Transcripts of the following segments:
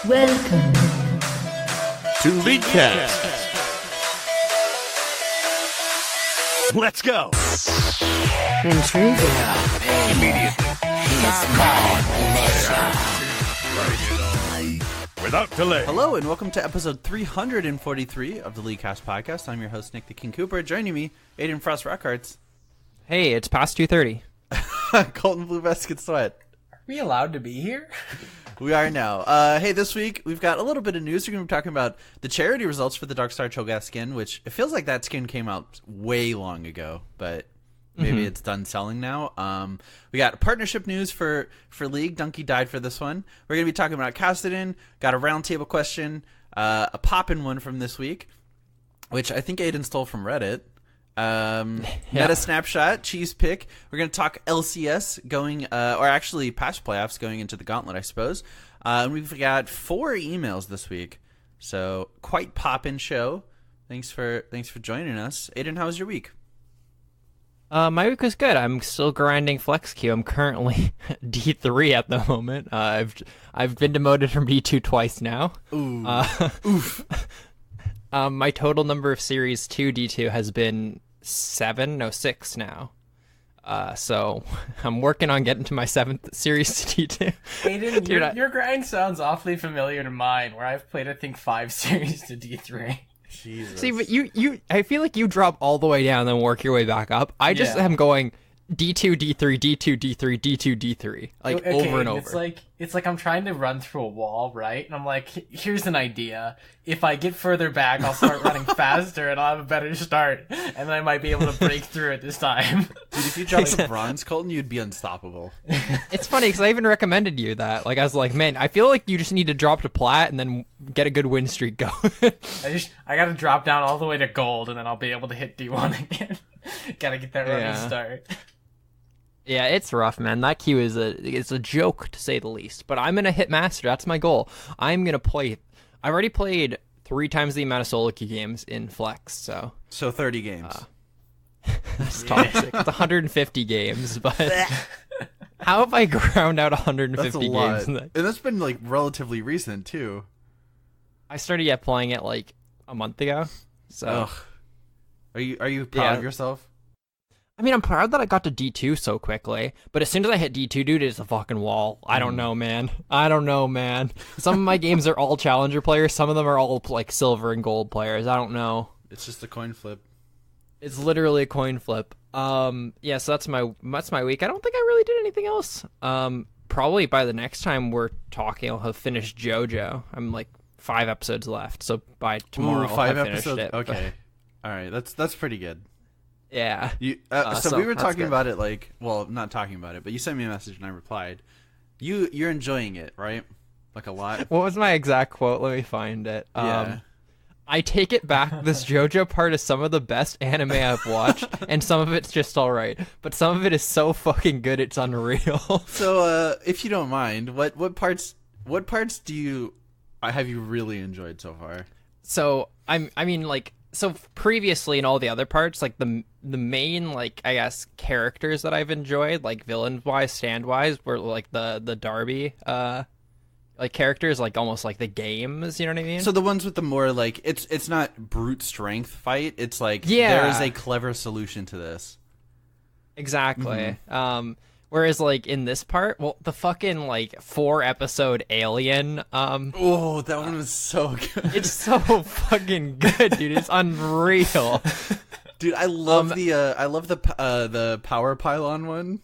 Welcome to Leadcast. Let's go. Intriguing. Without delay. Hello and welcome to episode 343 of the Leadcast podcast. I'm your host, Nick the King Cooper. Joining me, Aiden Frost Rockharts. Hey, it's past 2:30. Colton Blue Basket Sweat. Are we allowed to be here? We are now. Hey, this week we've got a little bit of news. We're going to be talking about the charity results for the Darkstar Cho'Gath skin, which it feels like that skin came out way long ago, but maybe it's done selling now. We got partnership news for League. Donkey died for this one. We're going to be talking about Cassidy. Got a roundtable question, a poppin' one from this week, which I think Aiden stole from Reddit. Meta snapshot, cheese pick. We're going to talk LCS going, or actually past playoffs going into the gauntlet, I suppose. And we've got 4 emails this week, so quite poppin' show. Thanks for joining us, Aiden. How was your week? My week was good. I'm still grinding flex queue. I'm currently D3 at the moment. I've been demoted from D2 twice now. Ooh. Oof. My total number of Series 2 D2 has been 6 now. So I'm working on getting to my 7th Series D2. Aiden, Dude, your grind sounds awfully familiar to mine, where I've played, I think, 5 series to D3. Jesus. See, but you, I feel like you drop all the way down and then work your way back up. I just am going D2, D3, D2, D3, D2, D3, like over and over. It's like I'm trying to run through a wall, right? And I'm like, here's an idea. If I get further back, I'll start running faster and I'll have a better start. And then I might be able to break through it this time. Dude, if you dropped to bronze, Colton, you'd be unstoppable. It's funny because I even recommended you that. Like, I was like, man, I feel like you just need to drop to plat and then get a good win streak going. I gotta drop down all the way to gold and then I'll be able to hit D1 again. Gotta get that running start. Yeah, it's rough, man. That queue is a joke, to say the least. But I'm gonna hit master. That's my goal. I'm gonna play. I've already played 3 times the amount of solo queue games in Flex. So 30 games. That's toxic. It's 150 games, but how have I ground out 150 That's a lot. games? And that's been like relatively recent too. I started playing it like a month ago. So, are you proud of yourself? I mean, I'm proud that I got to D2 so quickly, but as soon as I hit D2, dude, it's a fucking wall. I don't know, man. Some of my games are all challenger players. Some of them are all like silver and gold players. I don't know. It's just a coin flip. It's literally a coin flip. So that's my week. I don't think I really did anything else. Probably by the next time we're talking, I'll have finished JoJo. I'm like 5 episodes left, so by tomorrow I'll have finished it. Okay. All right, that's pretty good. Yeah. So we were talking about it, like, well, not talking about it, but you sent me a message and I replied. You're enjoying it, right? Like a lot. What was my exact quote? Let me find it. Yeah. I take it back. This JoJo part is some of the best anime I've watched, and some of it's just all right. But some of it is so fucking good, it's unreal. So, if you don't mind, what parts have you really enjoyed so far? So So previously in all the other parts, like the main, like, I guess, characters that I've enjoyed, like villain wise, stand wise, were like the Darby like characters, like almost like the games, you know what I mean? So the ones with the more like it's not brute strength fight, it's like there is a clever solution to this. Exactly. Whereas, like, in this part, well, the fucking, like, 4-episode Alien, that one was so good. It's so fucking good, dude. It's unreal. Dude, I love the power pylon one.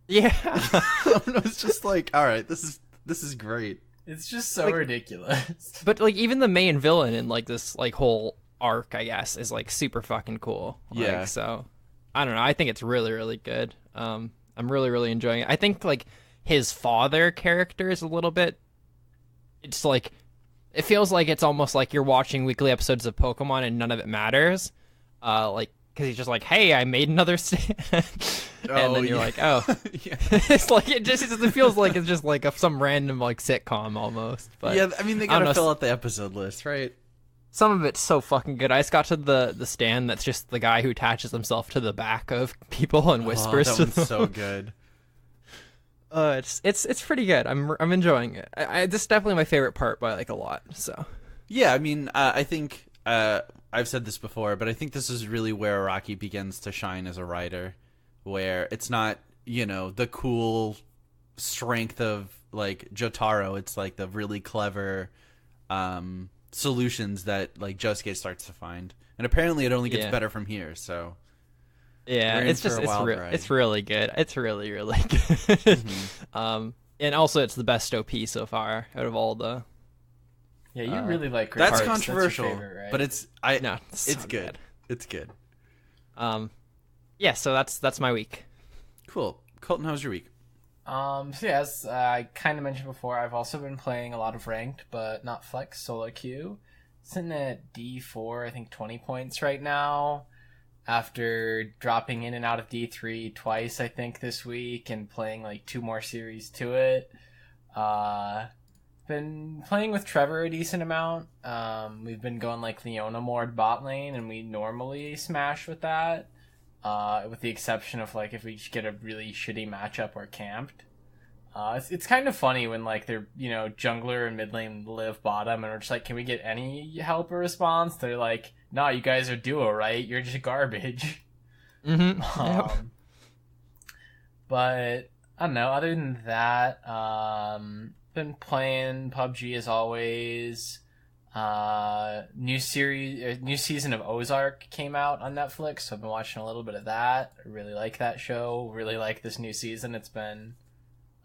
Yeah. It's just like, all right, this is great. It's just so ridiculous. But, like, even the main villain in, like, this, like, whole arc, I guess, is, like, super fucking cool. Yeah. Like, so, I don't know. I think it's really, really good. I'm really, really enjoying it. I think, like, his father character is a little bit... It's, like... It feels like it's almost like you're watching weekly episodes of Pokemon and none of it matters. Like, because he's just like, hey, I made another stand. And then you're like, oh. It's like, it feels like it's just like some random, like, sitcom almost. But yeah, I mean, they gotta fill out the episode list, right? Some of it's so fucking good. I just got to the stand that's just the guy who attaches himself to the back of people and whispers to them. So good. It's pretty good. I'm enjoying it. This is definitely my favorite part by like a lot. So Yeah, I mean, I think I've said this before, but I think this is really where Araki begins to shine as a writer, where it's not, the cool strength of like Jotaro. It's like the really clever solutions that like Josuke starts to find, and apparently it only gets better from here. So yeah, we're in it's for just a wild ride. it's really good. It's really really good. And also it's the best OP so far out of all the. Yeah, you really like Great That's Hearts. controversial, That's your favorite, right? but it's so good. It's good. Yeah. So that's my week. Cool. Colton, how was your week? So yeah, as I kind of mentioned before, I've also been playing a lot of ranked, but not flex, solo queue. Sitting at D4, I think 20 points right now. After dropping in and out of D3 twice, I think, this week, and playing like 2 more series to it. Been playing with Trevor a decent amount. We've been going like Leona Mord bot lane, and we normally smash with that. With the exception of like if we just get a really shitty matchup or camped. It's kind of funny when like they're jungler and mid lane live bottom, and we're just like, can we get any help or response? They're like, nah, you guys are duo, right? You're just garbage. Yep. But I don't know. Other than that, been playing PUBG as always. New season of Ozark came out on Netflix, so I've been watching a little bit of that. I really like that show. Really like this new season. It's been,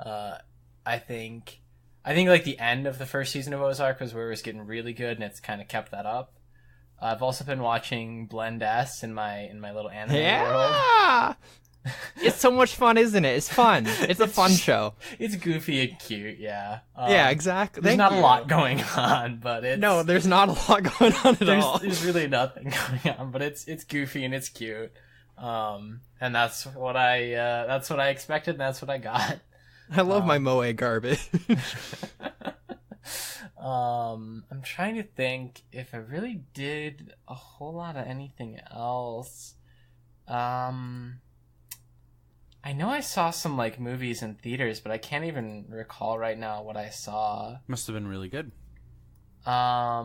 I think like the end of the first season of Ozark was where it was getting really good, and it's kind of kept that up. I've also been watching Blend S in my little anime world. It's so much fun, isn't it? It's fun. It's a fun show. It's goofy and cute, yeah. Yeah, exactly. There's not a lot going on, but it's... No, there's not a lot going on at all. There's really nothing going on, but it's goofy and it's cute. And that's what I expected, and that's what I got. I love my Moe garbage. I'm trying to think if I really did a whole lot of anything else. I know I saw some like movies in theaters, but I can't even recall right now what I saw. Must have been really good. I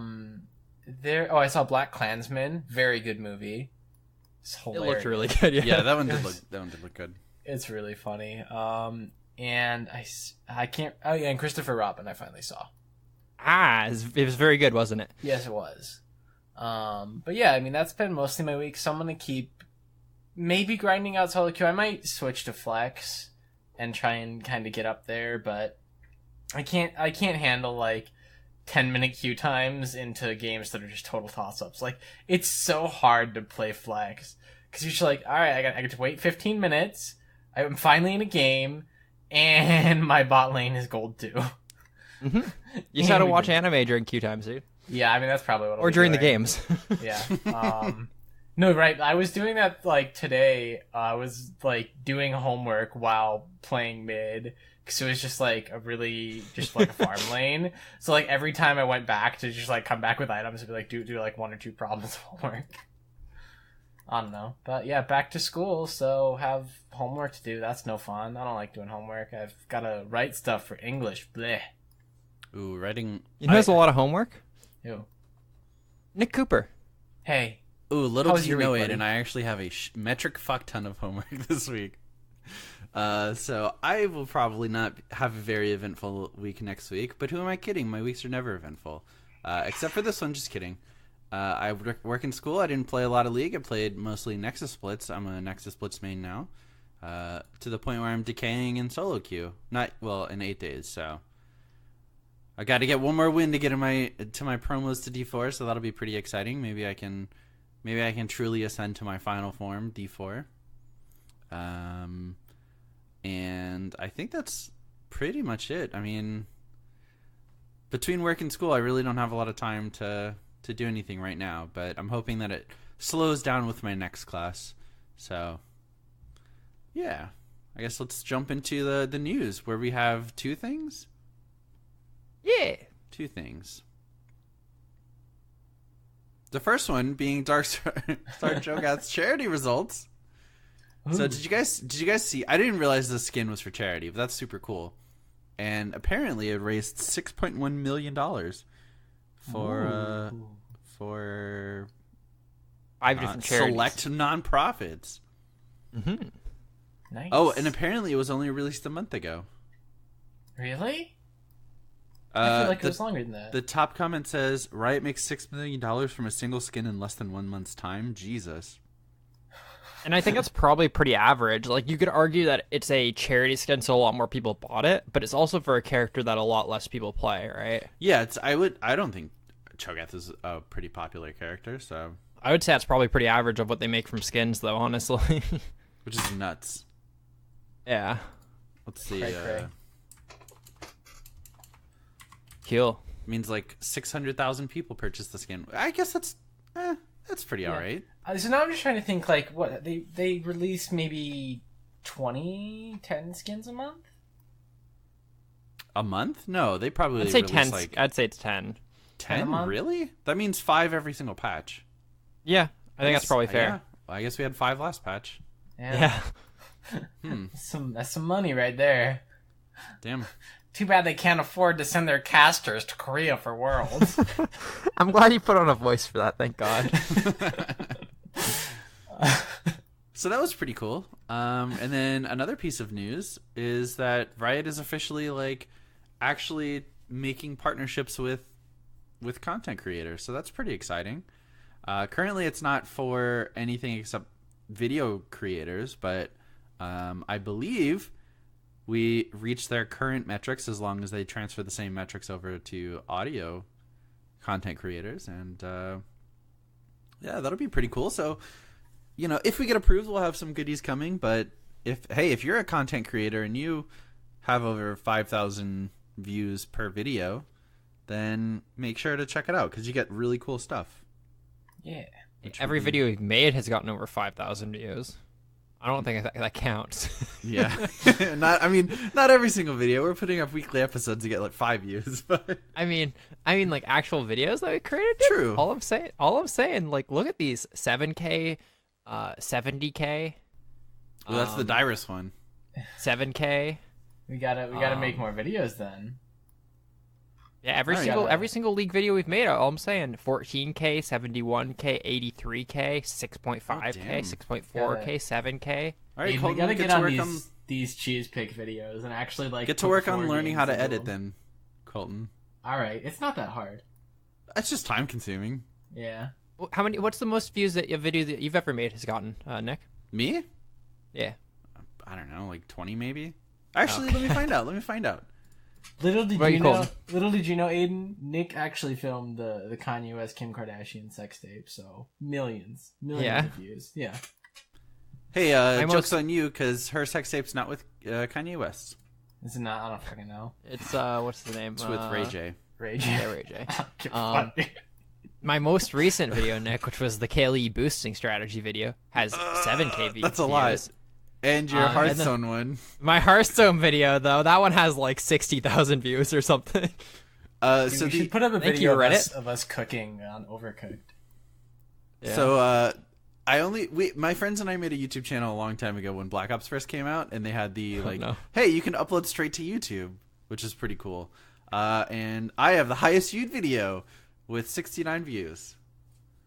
saw Black Klansman. Very good movie. It's hilarious. It looked really good. Yeah, that one did look good. It's really funny. And I can't. Oh yeah, and Christopher Robin I finally saw. It was very good, wasn't it? Yes, it was. But yeah, I mean that's been mostly my week. So I'm gonna keep maybe grinding out solo queue. I might switch to flex and try and kind of get up there, but I can't handle like 10-minute queue times into games that are just total toss-ups. Like it's so hard to play flex because you're just like, all right, I get to wait 15 minutes. I'm finally in a game, and my bot lane is gold too. Mm-hmm. You just gotta watch anime during queue times, dude. Yeah, I mean that's probably what. Or during the games. Yeah. No, right. I was doing that like today. I was like doing homework while playing mid because it was just like just like a farm lane. So like every time I went back to just like come back with items, I'd be like do like 1 or 2 problems of homework. I don't know, but yeah, back to school, so have homework to do. That's no fun. I don't like doing homework. I've got to write stuff for English. Bleh. Ooh, writing. You know, there's a lot of homework. Ew. Nick Cooper. Hey. Ooh, little How's do your you know week, it, buddy? and I actually have a metric fuck ton of homework this week. So I will probably not have a very eventful week next week, but who am I kidding? My weeks are never eventful. Except for this one, just kidding. I work in school. I didn't play a lot of League. I played mostly Nexus Splits. I'm a Nexus Splits main now. To the point where I'm decaying in solo queue. In 8 days, so... I got to get one more win to get to my promos to D4, so that'll be pretty exciting. Maybe I can truly ascend to my final form, D4. And I think that's pretty much it. I mean, between work and school, I really don't have a lot of time to do anything right now, but I'm hoping that it slows down with my next class. So, yeah. I guess let's jump into the news, where we have 2 things. Yeah. 2 things. The first one being Dark Star Cho'Gath's charity results. So did you guys see? I didn't realize the skin was for charity, but that's super cool. And apparently, it raised $6.1 million for 5 different charities. Select nonprofits. Mm-hmm. Nice. Oh, and apparently, it was only released a month ago. Really? I feel like it the, was longer than that. The top comment says, Riot makes $6 million from a single skin in less than 1 month's time. Jesus. And I think that's probably pretty average. Like, you could argue that it's a charity skin, so a lot more people bought it, but it's also for a character that a lot less people play, right? Yeah, I don't think Cho'Gath is a pretty popular character, so... I would say that's probably pretty average of what they make from skins, though, honestly. Which is nuts. Yeah. Let's see. Cray. Cool. Means like 600,000 people purchased the skin. I guess that's pretty alright. So now I'm just trying to think, like, what they release maybe 10 skins a month. A month? No, they probably I'd say release 10. like I'd say it's 10. 10. a month? Really? That means 5 every single patch. Yeah, I think that's probably fair. Yeah. Well, I guess we had 5 last patch. Yeah. That's some money right there. Damn. Too bad they can't afford to send their casters to Korea for Worlds. I'm glad you put on a voice for that. Thank God. So that was pretty cool. And then another piece of news is that Riot is officially actually making partnerships with content creators. So that's pretty exciting. Currently, it's not for anything except video creators, but I believe we reach their current metrics as long as they transfer the same metrics over to audio content creators. And yeah, that'll be pretty cool. So, if we get approved, we'll have some goodies coming. But if you're a content creator and you have over 5,000 views per video, then make sure to check it out because you get really cool stuff. Yeah. Every video we've made has gotten over 5,000 views. I don't think that counts. Yeah. Not every single video. We're putting up weekly episodes to get 5 views, but I mean, like actual videos that we created. Dude. True. All I'm saying, look at these 7K, 70K. well, that's the Dyrus one. 7K. We gotta make more videos then. Yeah, every single league video we've made. All I'm saying, 14K, 71K, 83K, 6.5K, 6.4K, 7K. All right, We Colton, gotta get get to on work these cheese pick videos and actually get to work on learning how to edit. Then, Colton. All right, it's not that hard. That's just time consuming. Yeah. What's the most views that a video that you've ever made has gotten, Nick? Me? Yeah. I don't know, 20 maybe. Actually, let me find out. Little did Right, you Colton. know, Aiden, Nick actually filmed the Kanye West Kim Kardashian sex tape, so millions of views. Yeah. Hey, joke's on you because her sex tape's not with Kanye West. Is it not? I don't fucking know. It's what's the name? It's with Ray J. Ray J. Yeah, Ray J. My most recent video, Nick, which was the KLE boosting strategy video, has 7K views. That's a lot. And your Hearthstone one. My Hearthstone video, though, that one has 60,000 views or something. So we should put up a Thank video you, Reddit. of us cooking on Overcooked. Yeah. So my friends and I made a YouTube channel a long time ago when Black Ops first came out, and they had the hey, you can upload straight to YouTube, which is pretty cool. And I have the highest viewed video with 69 views.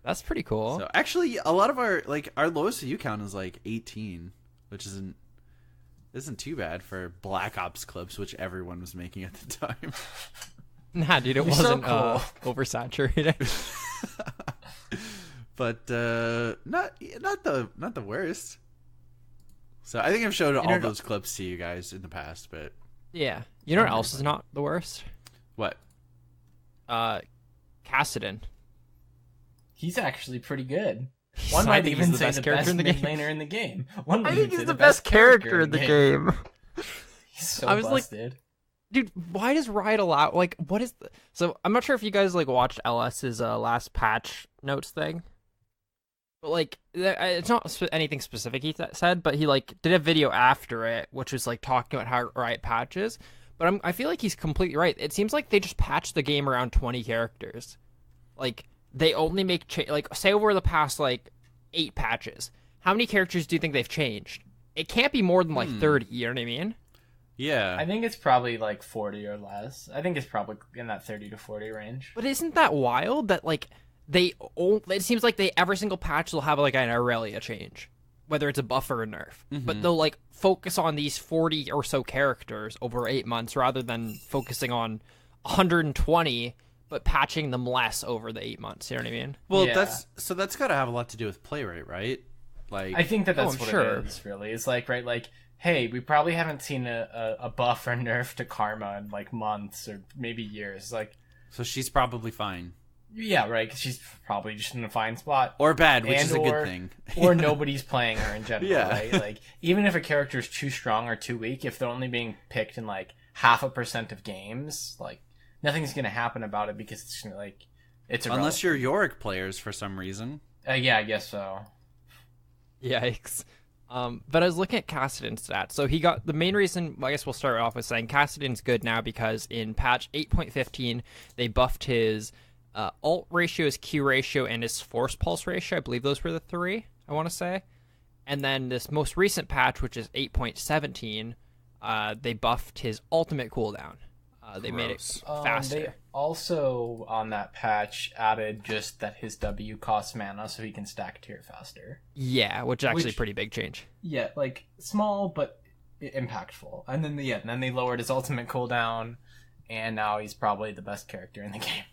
That's pretty cool. So actually, a lot of our lowest view count is 18, which isn't too bad for Black Ops clips, which everyone was making at the time. Nah, dude, it You're so wasn't cool. oversaturated. But not the worst. So I think I've showed all those clips to you guys in the past, but Yeah. You know what else is not the worst? what? Kassadin. He's actually pretty good. I One might think even he's the say best the character best in the mid game. laner in the game. One might I even think he's say the best character in the game. He's so I was like- busted. Dude, why does Riot allow what is so I'm not sure if you guys watched LS's last patch notes thing. But it's not anything specific he said, but he did a video after it which was talking about how Riot patches. But I feel like he's completely right. It seems like they just patched the game around 20 characters. They only make say over the past 8 patches. How many characters do you think they've changed? it can't be more than like 30. You know what I mean? Yeah. I think it's probably like 40 or less. I think it's probably in that 30 to 40 range. But isn't that wild that like it seems like every single patch will have like an Aurelia change, whether it's a buff or a nerf. But they'll like focus on these 40 or so characters over 8 months rather than focusing on 120 but patching them less over the 8 months. You know what I mean? Well, Yeah. that's got to have a lot to do with play rate, right? Like, I think that's I'm what sure. it is, really. It's like, right, like, hey, we probably haven't seen a buff or nerf to Karma in like months or maybe years. Like, so she's probably fine yeah, right, because she's probably just in a fine spot. or bad, which And is a or- good thing. Or nobody's playing her in general, Yeah. right? Like, even if a character is too strong or too weak, if they're only being picked in like 0.5% of games, like, nothing's going to happen about it because it's gonna, like, it's irrelevant. Unless you're Yorick players for some reason. Yeah, I guess so. Yikes. But I was looking at Kassadin's stats. So he got the main reason, I guess we'll start off with saying Kassadin's good now because in patch 8.15, they buffed his alt ratio, his Q ratio, and his force pulse ratio. I believe those were the three, I want to say. And then this most recent patch, which is 8.17, they buffed his ultimate cooldown. They made it Gross. faster. They also, on that patch, added just that his W costs mana so he can stack tier faster. Yeah, which is actually Which- a pretty big change. Yeah, like, small but impactful. And then, and then they lowered his ultimate cooldown, and now he's probably the best character in the game.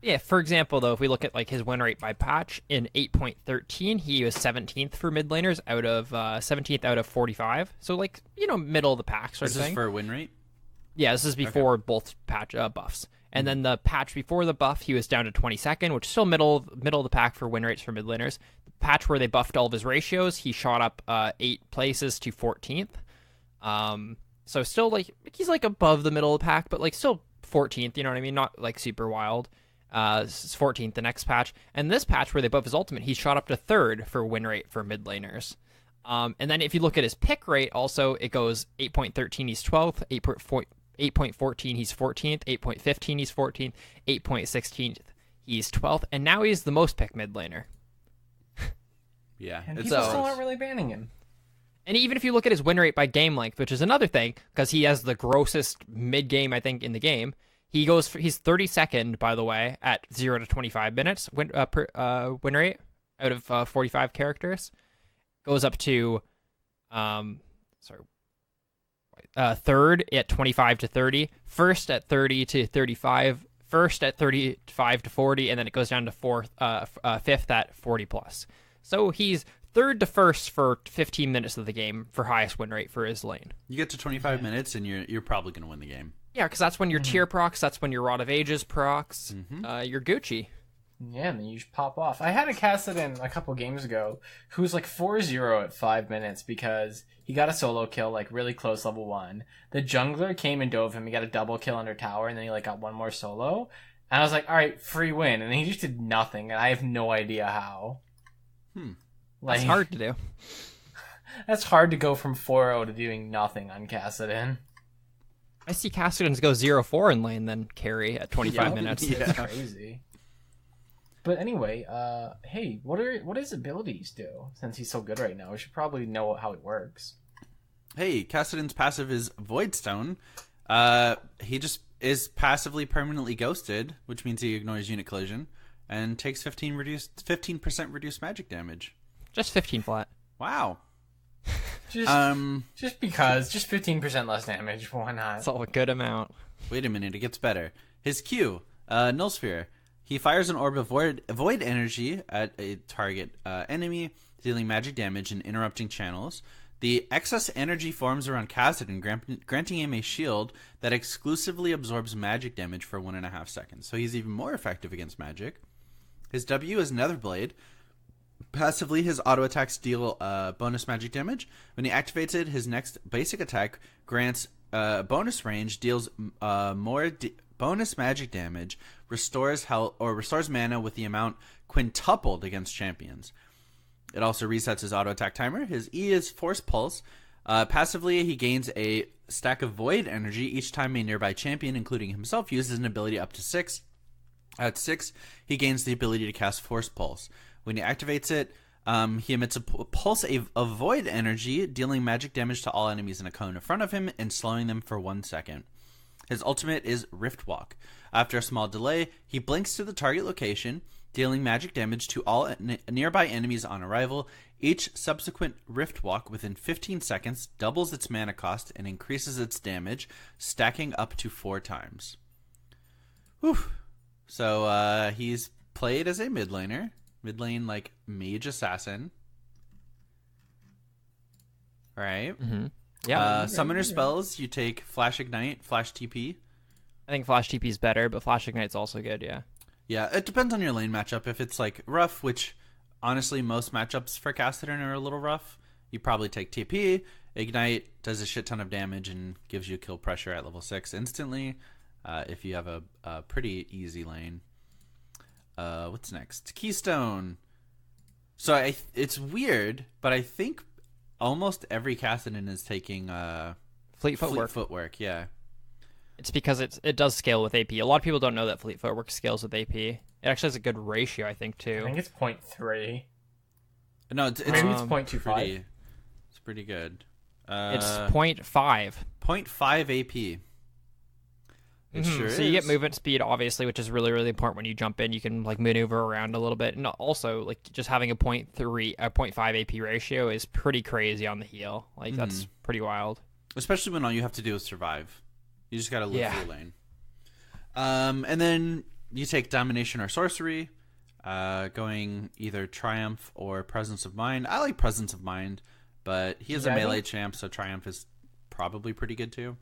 Yeah, for example, though, if we look at like his win rate by patch in 8.13, he was 17th for mid laners out of 17th out of 45. So like, middle of the pack sort This of is thing. for win rate. Yeah, this is before both patch buffs. And then the patch before the buff, he was down to 22nd, which is still middle of the pack for win rates for mid laners. The patch where they buffed all of his ratios, he shot up 8 places to 14th. So still like he's like above the middle of the pack, but like still 14th. You know what I mean? Not like super wild. 14th the next patch, and this patch where they buff his ultimate, he shot up to 3rd for win rate for mid laners. And then if you look at his pick rate, also it goes 8.13 he's 12th, 8.14 he's 14th, 8.15 he's 14th, 8.16 he's 12th, and now he's the most picked mid laner. Yeah, And it's people so- still aren't really banning him. And even if you look at his win rate by game length, which is another thing, because he has the grossest mid game I think in the game. He's 32nd, by the way, at 0 to 25 minutes win rate out of 45 characters. Goes up to, 3rd at 25 to 30, 1st at 30 to 35, 1st at 35 to 40, and then it goes down to 5th at 40 plus. So he's 3rd to 1st for 15 minutes of the game for highest win rate for his lane. you get to 25 minutes and you're probably gonna win the game. Yeah, because that's when your tier procs, that's when your Rod of Ages procs, you're Gucci. Yeah, and then you just pop off. I had a Kassadin a couple games ago who was like 4-0 at 5 minutes because he got a solo kill, like really close level 1. The jungler came and dove him. He got a double kill under tower, and then he like got one more solo. And I was like, all right, free win. And he just did nothing, and I have no idea how. Like, That's hard to do. That's hard to go from 4-0 to doing nothing on Kassadin. I see Kassadin's go 0-4 in lane, then carry at 25 minutes. It's crazy. But anyway, hey, what his abilities do? Since he's so good right now, we should probably know how it works. Hey, Kassadin's passive is Void Stone. He just is passively permanently ghosted, which means he ignores unit collision and takes 15% reduced magic damage. Just 15 flat. Wow. Just because, just 15% less damage. Why not? That's all a good amount. Wait a minute, it gets better. His Q, Null Sphere. He fires an orb of void energy at a target enemy, dealing magic damage and interrupting channels. The excess energy forms around Kassadin, granting him a shield that exclusively absorbs magic damage for 1.5 seconds. So he's even more effective against magic. His W is Netherblade. Passively, his auto attacks deal bonus magic damage. When he activates it, his next basic attack grants bonus range, deals more bonus magic damage, restores health or restores mana with the amount quintupled against champions. It also resets his auto attack timer. His E is Force Pulse. Passively, he gains a stack of void energy each time a nearby champion, including himself, uses an ability up to 6. At 6, he gains the ability to cast Force Pulse. When he activates it, He emits a pulse of void energy, dealing magic damage to all enemies in a cone in front of him and slowing them for 1 second. His ultimate is Rift Walk. After a small delay, he blinks to the target location, dealing magic damage to all nearby enemies on arrival. Each subsequent Rift Walk within 15 seconds doubles its mana cost and increases its damage, stacking up to 4 times. Whew. So he's played as a mid laner. Mid lane, like, mage assassin. Right? Mm-hmm. Yeah. Summoner spells, you take Flash Ignite, Flash TP. I think Flash TP is better, but Flash Ignite's also good, yeah. Yeah, it depends on your lane matchup. If it's, like, rough, which, honestly, most matchups for Cassidy are a little rough, you probably take TP. Ignite does a shit ton of damage and gives you kill pressure at level 6 instantly if you have a pretty easy lane. What's next? Keystone. So it's weird, but I think almost every Kassadin is taking Fleet Footwork. Footwork, yeah. It's because it does scale with AP. A lot of people don't know that Fleet Footwork scales with AP. It actually has a good ratio, I think, too. I think it's 0.3. No, it's Maybe it's 0.25. It's pretty good. It's 0.5. 0.5 AP. It sure so you get movement speed, obviously, which is really, really important when you jump in. You can like maneuver around a little bit, and also like just having a 0.5 AP ratio is pretty crazy on the heal. Like that's pretty wild. Especially when all you have to do is survive. You just gotta live through your lane. And then you take Domination or Sorcery, going either Triumph or Presence of Mind. I like Presence of Mind, but he is a melee champ, so Triumph is probably pretty good too.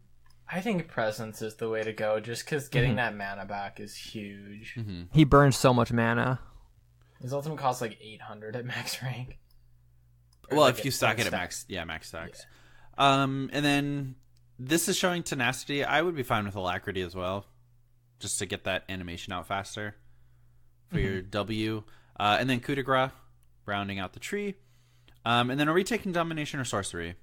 I think Presence is the way to go, just because getting that mana back is huge. He burns so much mana. His ultimate costs like 800 at max rank. Well, if you stack it at max stacks. Yeah. And then this is showing Tenacity. I would be fine with Alacrity as well, just to get that animation out faster for your W. And then Coup de Grace, rounding out the tree. And then are we taking Domination or Sorcery?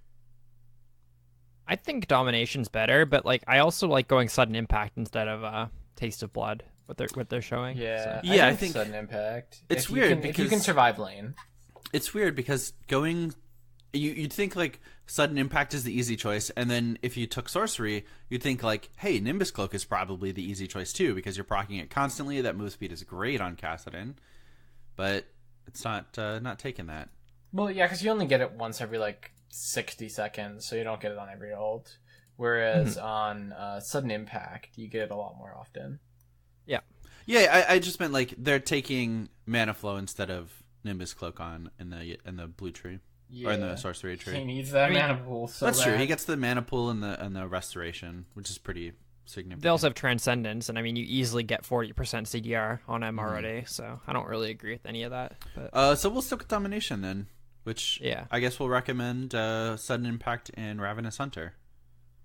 I think Domination's better, but like I also like going Sudden Impact instead of Taste of Blood. What they're showing. Yeah, so. I think Sudden Impact. It's weird if you can survive lane. It's weird because you'd think like Sudden Impact is the easy choice, and then if you took Sorcery, you'd think like, hey, Nimbus Cloak is probably the easy choice too because you're proccing it constantly. That move speed is great on Kassadin, but it's not taking that. Well, yeah, because you only get it once every like 60 seconds, so you don't get it on every ult. Whereas on Sudden Impact, you get it a lot more often. Yeah. I just meant like they're taking Mana Flow instead of Nimbus Cloak on in the blue tree or in the sorcery tree. He needs that mana pool. So that's true. He gets the mana pool and the restoration, which is pretty significant. They also have Transcendence, and I mean you easily get 40% CDR on him already. So I don't really agree with any of that. But... so we'll stick with Domination then. Which I guess we'll recommend Sudden Impact and Ravenous Hunter.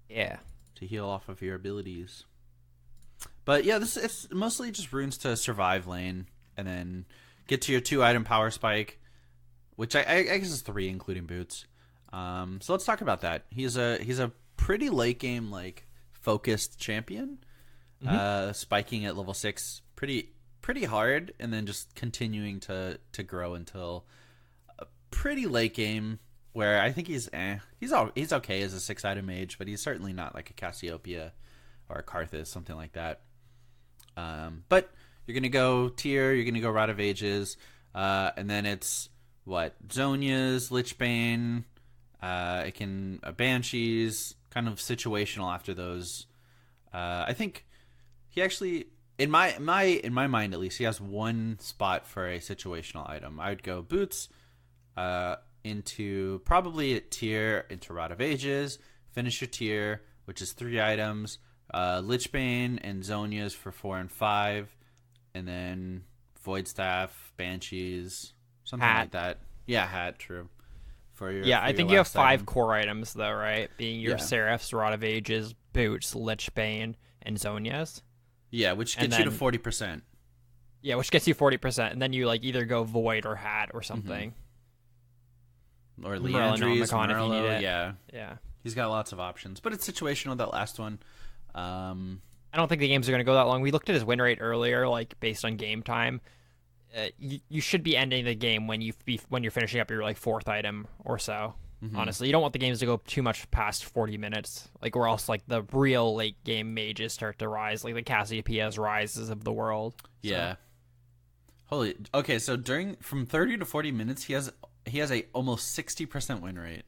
Yeah. To heal off of your abilities. But yeah, it's mostly just runes to survive lane and then get to your 2-item power spike, which I guess is 3 including boots. So let's talk about that. He's a pretty late game like focused champion. Spiking at level 6 pretty hard and then just continuing to grow until pretty late game where I think he's okay as a 6-item mage, but he's certainly not like a Cassiopeia or a Karthus, something like that. But you're gonna go Tyr, you're gonna go Rod of Ages, and then it's Zonia's, Lichbane, it can Banshees, kind of situational after those. I think he actually in my mind at least he has one spot for a situational item. I would go Boots. Into probably a Tyr, into Rod of Ages, finish your Tyr, which is 3 items, Lichbane and Zonia's for 4 and 5, and then Void Staff, Banshees, something like that. Yeah, Hat, true. I think you have 5 core items though, right? Being your Seraph's, Rod of Ages, Boots, Lichbane, and Zonia's. Yeah, which gets you to 40%. Yeah, which gets you 40%, and then you like either go Void or Hat or something. Or Leandries, Merlo, yeah. He's got lots of options, but it's situational, that last one. I don't think the games are going to go that long. We looked at his win rate earlier, like based on game time. you should be ending the game when you're finishing up your like fourth item or so. Honestly, you don't want the games to go too much past 40 minutes, like or else like the real late game mages start to rise, like the Cassiopeia's rises of the world. Yeah. Holy. Okay, so from 30 to 40 minutes, he has a almost 60% win rate.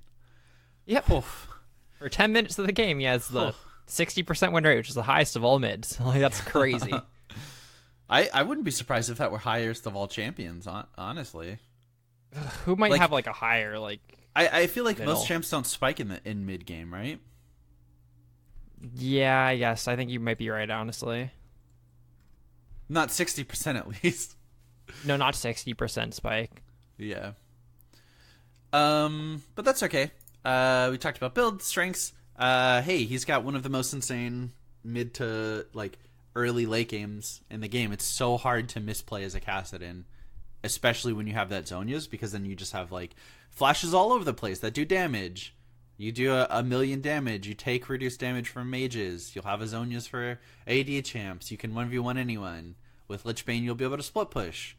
Yep. Oof. For 10 minutes of the game, he has the 60% win rate, which is the highest of all mids. Like that's crazy. I wouldn't be surprised if that were highest of all champions. Honestly, Who might have like a higher like? I feel like middle. most champs don't spike in mid game, right? Yeah, I guess. I think you might be right, honestly. Not 60% at least. No, not 60% spike. Yeah. But that's okay. We talked about build strengths. Hey, he's got one of the most insane mid to like early late games in the game. It's so hard to misplay as a Kassadin, especially when you have that Zonias, because then you just have like flashes all over the place that do damage. You do a million damage. You take reduced damage from mages. You'll have a Zonias for AD champs. You can 1v1 anyone. With Lichbane, you'll be able to split push.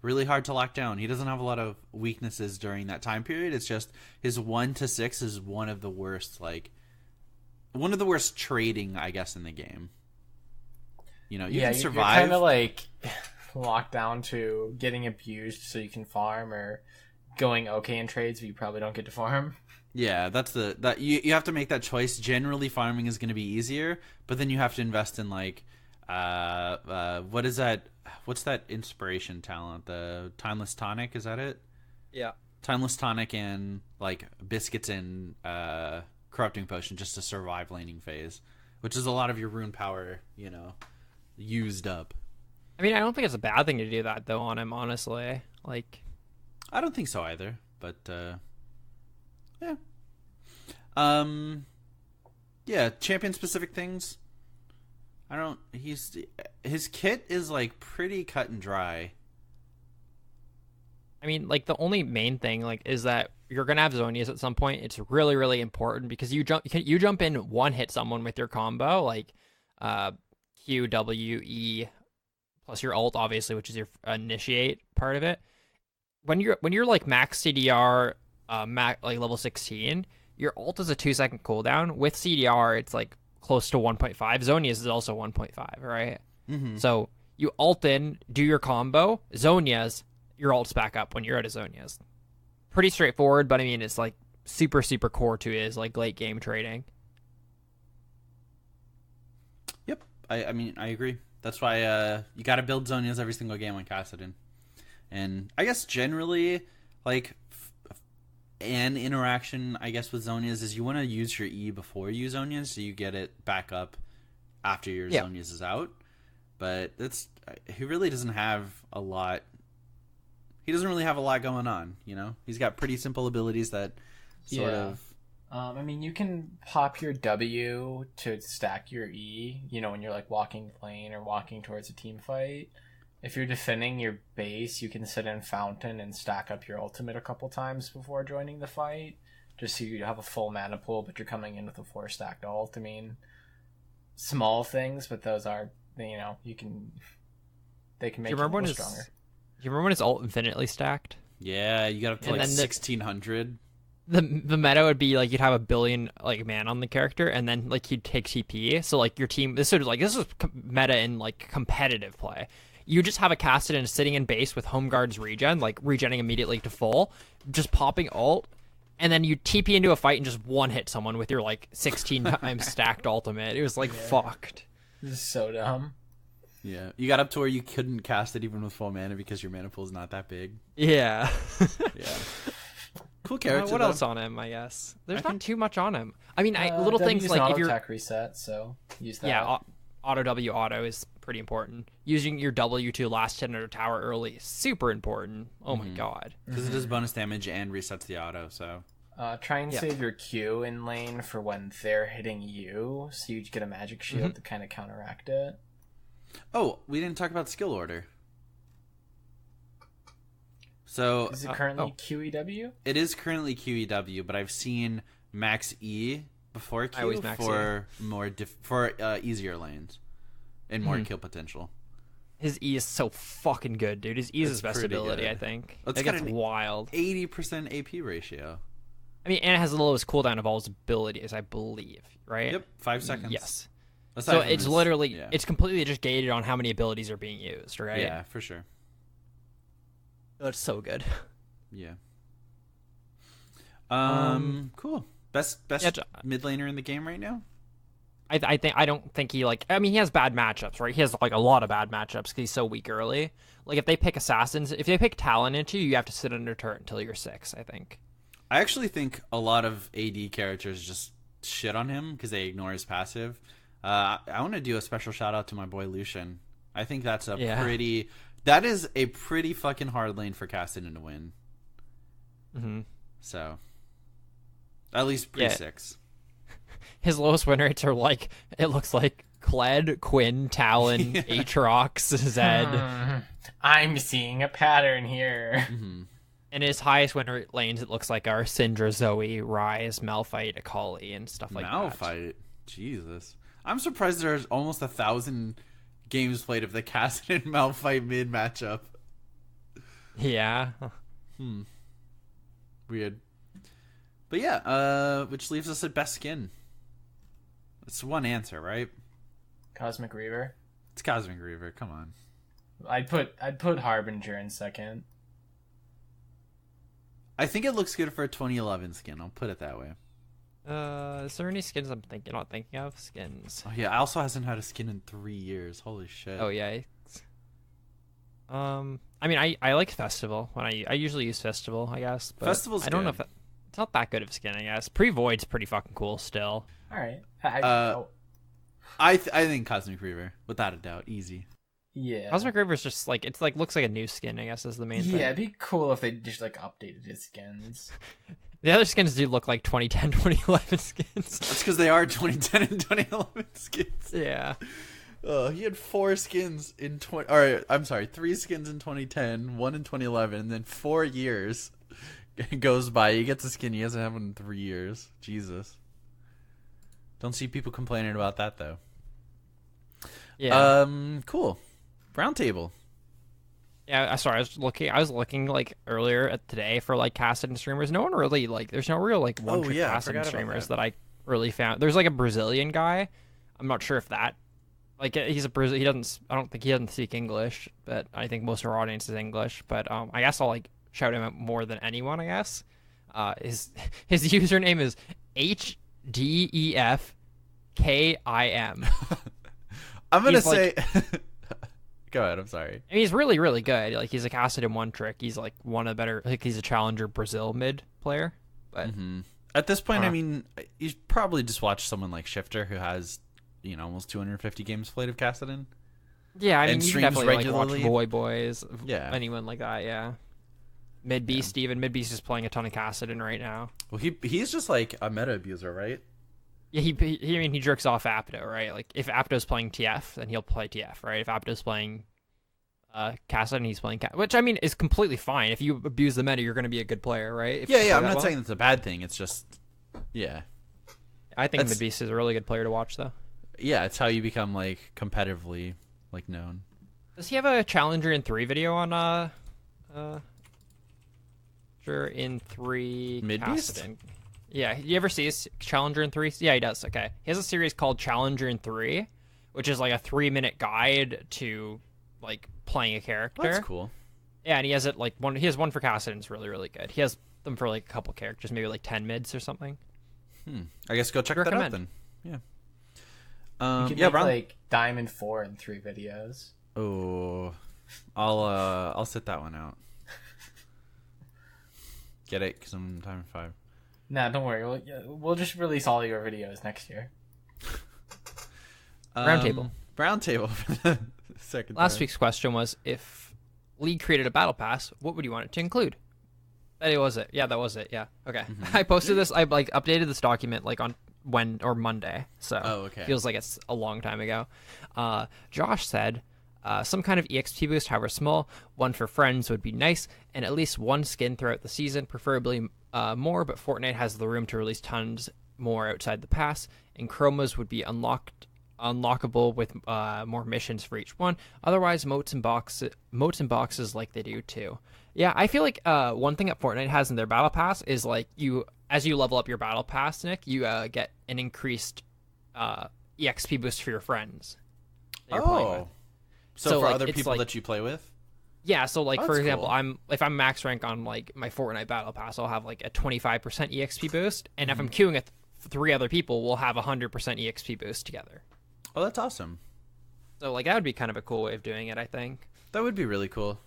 Really hard to lock down. He doesn't have a lot of weaknesses during that time period. It's just his 1 to 6 is one of the worst trading, I guess, in the game. You know, you can survive. You're kind of like locked down to getting abused so you can farm, or going okay in trades but you probably don't get to farm. Yeah, you have to make that choice. Generally, farming is going to be easier, but then you have to invest in like what is that? What's that inspiration talent? The Timeless Tonic, is that it? Yeah. Timeless Tonic and like Biscuits and Corrupting Potion just to survive laning phase, which is a lot of your rune power, you know, used up. I mean, I don't think it's a bad thing to do that though on him, honestly. Like, I don't think so either, but yeah. Yeah, champion specific things. His kit is like pretty cut and dry. I mean, like the only main thing like is that you're gonna have Zonias at some point. It's really, really important because you jump in one hit someone with your combo, like Q, W, E, plus your ult, obviously, which is your initiate part of it. When you're like max CDR, like level 16, your ult is a 2-second cooldown. With CDR, it's like close to 1.5. Zonias is also 1.5, right? Mm-hmm. So you ult in, do your combo, Zonias, your ult's back up when you're at a Zonias. Pretty straightforward, but I mean, it's like super, super core to his like late game trading. Yep, I mean, I agree. That's why you got to build Zonias every single game on Kassadin. And I guess generally, like, an interaction, I guess, with Zonias is you want to use your E before you use Zonias, so you get it back up after your Zonias is out. But he really doesn't have a lot. He doesn't really have a lot going on, you know? He's got pretty simple abilities that sort of... I mean, you can pop your W to stack your E, you know, when you're, like, walking the lane or walking towards a team fight. If you're defending your base, you can sit in Fountain and stack up your ultimate a couple times before joining the fight, just so you have a full mana pool, but you're coming in with a 4-stacked ult. I mean, small things, but those are, you know, they can make you stronger. Do you remember when his ult infinitely stacked? Yeah, you got up to like 1600. The meta would be like you'd have 1 billion like man on the character, and then like he'd take TP. So like your team, this is meta in like competitive play. You just have a Kassadin sitting in base with Home Guard's regen, like regenning immediately to full, just popping ult, and then you TP into a fight and just one hit someone with your like 16 times stacked ultimate. It was like fucked. This is so dumb. Yeah, you got up to where you couldn't cast it even with full mana because your mana pool is not that big. Yeah. Yeah. Cool character. What else on him? I guess there's not too much on him. I mean, little things W's like if you're attack reset, so use that. Yeah, auto W auto is pretty important. Using your W to last hit under tower early is super important. Oh my god, because it does bonus damage and resets the auto. So try and save your Q in lane for when they're hitting you, so you get a magic shield to kind of counteract it. Oh, we didn't talk about skill order. So is it currently QEW? It is currently QEW, but I've seen max E before Q for more easier lanes and more kill potential. His E is so fucking good, dude. His E is It's his best pretty ability, good. I think. It's Like, got it's an wild. 80% AP ratio. I mean, and it has the lowest cooldown of all his abilities, I believe, right? Yep, 5 seconds. Yes. Aside So from it's his- literally, yeah. it's completely just gated on how many abilities are being used, right? Yeah, for sure. That's so good. Yeah. Cool. Best Yeah, mid laner in the game right now? I don't think he like. I mean, he has bad matchups, right? He has like a lot of bad matchups because he's so weak early. Like if they pick assassins, if they pick Talon into you, you have to sit under turret until you're 6. I think. I actually think a lot of AD characters just shit on him because they ignore his passive. I want to do a special shout out to my boy Lucian. I think that's that is a pretty fucking hard lane for Kassadin to win. Mm-hmm. So, at least pre-6. His lowest win rates are like, it looks like Kled, Quinn, Talon, Aatrox, Zed. I'm seeing a pattern here. Mm-hmm. And his highest win rate lanes, it looks like, are Syndra, Zoe, Ryze, Malphite, Akali, and stuff like that. Malphite? Jesus. I'm surprised there's almost 1,000 games played of the Kassadin Malphite mid matchup. Yeah. Weird. But yeah, which leaves us at best skin. It's one answer, right? Cosmic Reaver. It's Cosmic Reaver. Come on. I'd put Harbinger in second. I think it looks good for a 2011 skin. I'll put it that way. Is there any skins I'm not thinking of? Skins. Oh yeah, also hasn't had a skin in 3 years. Holy shit. Oh yeah. I mean, I like Festival when I usually use Festival, I guess. But Festival's I don't know good. if it's not that good of a skin, I guess. Pre-Void's pretty fucking cool still. All right. I think Cosmic Reaver, without a doubt, easy. Yeah. Cosmic River's just like it's like looks like a new skin, I guess is the main thing. Yeah, it'd be cool if they just like updated his skins. The other skins do look like 2010, 2011 skins. That's because they are 2010 and 2011 skins. Yeah. He had 4 skins in 20. Or I'm sorry, 3 skins in 2010, 1 in 2011, and then 4 years goes by. He gets a skin he hasn't had one in 3 years. Jesus. Don't see people complaining about that though. Yeah. Cool. Round table. Yeah, sorry, I was looking like earlier at today for like Kassadin streamers. No one really like there's no real like one trick yeah, I Kassadin forgot about streamers that. that I really found. There's like a Brazilian guy. I'm not sure if that like he's a Brazilian. I don't think he doesn't speak English, but I think most of our audience is English. But I guess I'll like shout him out more than anyone, I guess. His username is HDEFKIM. I'm gonna He's say. Go ahead. I'm sorry. I mean, he's really, really good. Like, he's a Kassadin one trick. He's like one of the better. Like, he's a challenger Brazil mid player. But At this point, I Uh-huh. mean, you probably just watch someone like Shifter who has, almost 250 games played of Kassadin. yeah, I mean, And you can streams definitely like regularly. watch Boys. Yeah. anyone like that. Yeah, Mid Beast even. Mid Beast is playing a ton of Kassadin right now. Well, he's just like a meta abuser, right? Yeah, I mean, he jerks off Apto, right? Like, if Apto's playing TF, then he'll play TF, right? If Apto's playing Kassadin, he's playing which, I mean, is completely fine. If you abuse the meta, you're going to be a good player, right? If you Yeah. play I'm that not well. saying it's a bad thing. It's just, yeah. I think That's- Mid Beast is a really good player to watch, though. Yeah, it's how you become like competitively like known. Does he have a Challenger in 3 video on Challenger in 3 Mid-Beast? Kassadin? Yeah, you ever see his Challenger in 3? Yeah, he does. Okay. He has a series called Challenger in 3, which is like a 3-minute guide to like playing a character. That's cool. Yeah, and he has it like one. He has one for Kassadin. It's really, really good. He has them for like a couple characters, maybe like 10 mids or something. I guess go check that out Recommend. then. Yeah. You could yeah, make round. like Diamond 4 in 3 videos. Oh, I'll sit that one out. Get it? Because I'm Diamond 5. Nah, don't worry. We'll just release all your videos next year. Round table. Round table for the second Last time. week's question was, if League created a battle pass, what would you want it to include? That was it. Yeah, that was it. Yeah. Okay. I posted this. I like updated this document like on Monday. So Oh, okay. feels like it's a long time ago. Josh said, some kind of EXP boost, however small, one for friends would be nice, and at least one skin throughout the season, preferably more, but Fortnite has the room to release tons more outside the pass, and chromas would be unlocked unlockable with more missions for each one. Otherwise, moats and boxes like they do too. Yeah, I feel like one thing that Fortnite has in their battle pass is like as you level up your battle pass, Nick, you get an increased EXP boost for your friends that you're playing with. So for like, other it's people like, that you play with? Yeah, so like for that's example, cool. if I'm max rank on like my Fortnite battle pass, I'll have like a 25% EXP boost, and if I'm queuing with 3 other people, we'll have 100% EXP boost together. Oh, that's awesome. So like that would be kind of a cool way of doing it, I think. That would be really cool.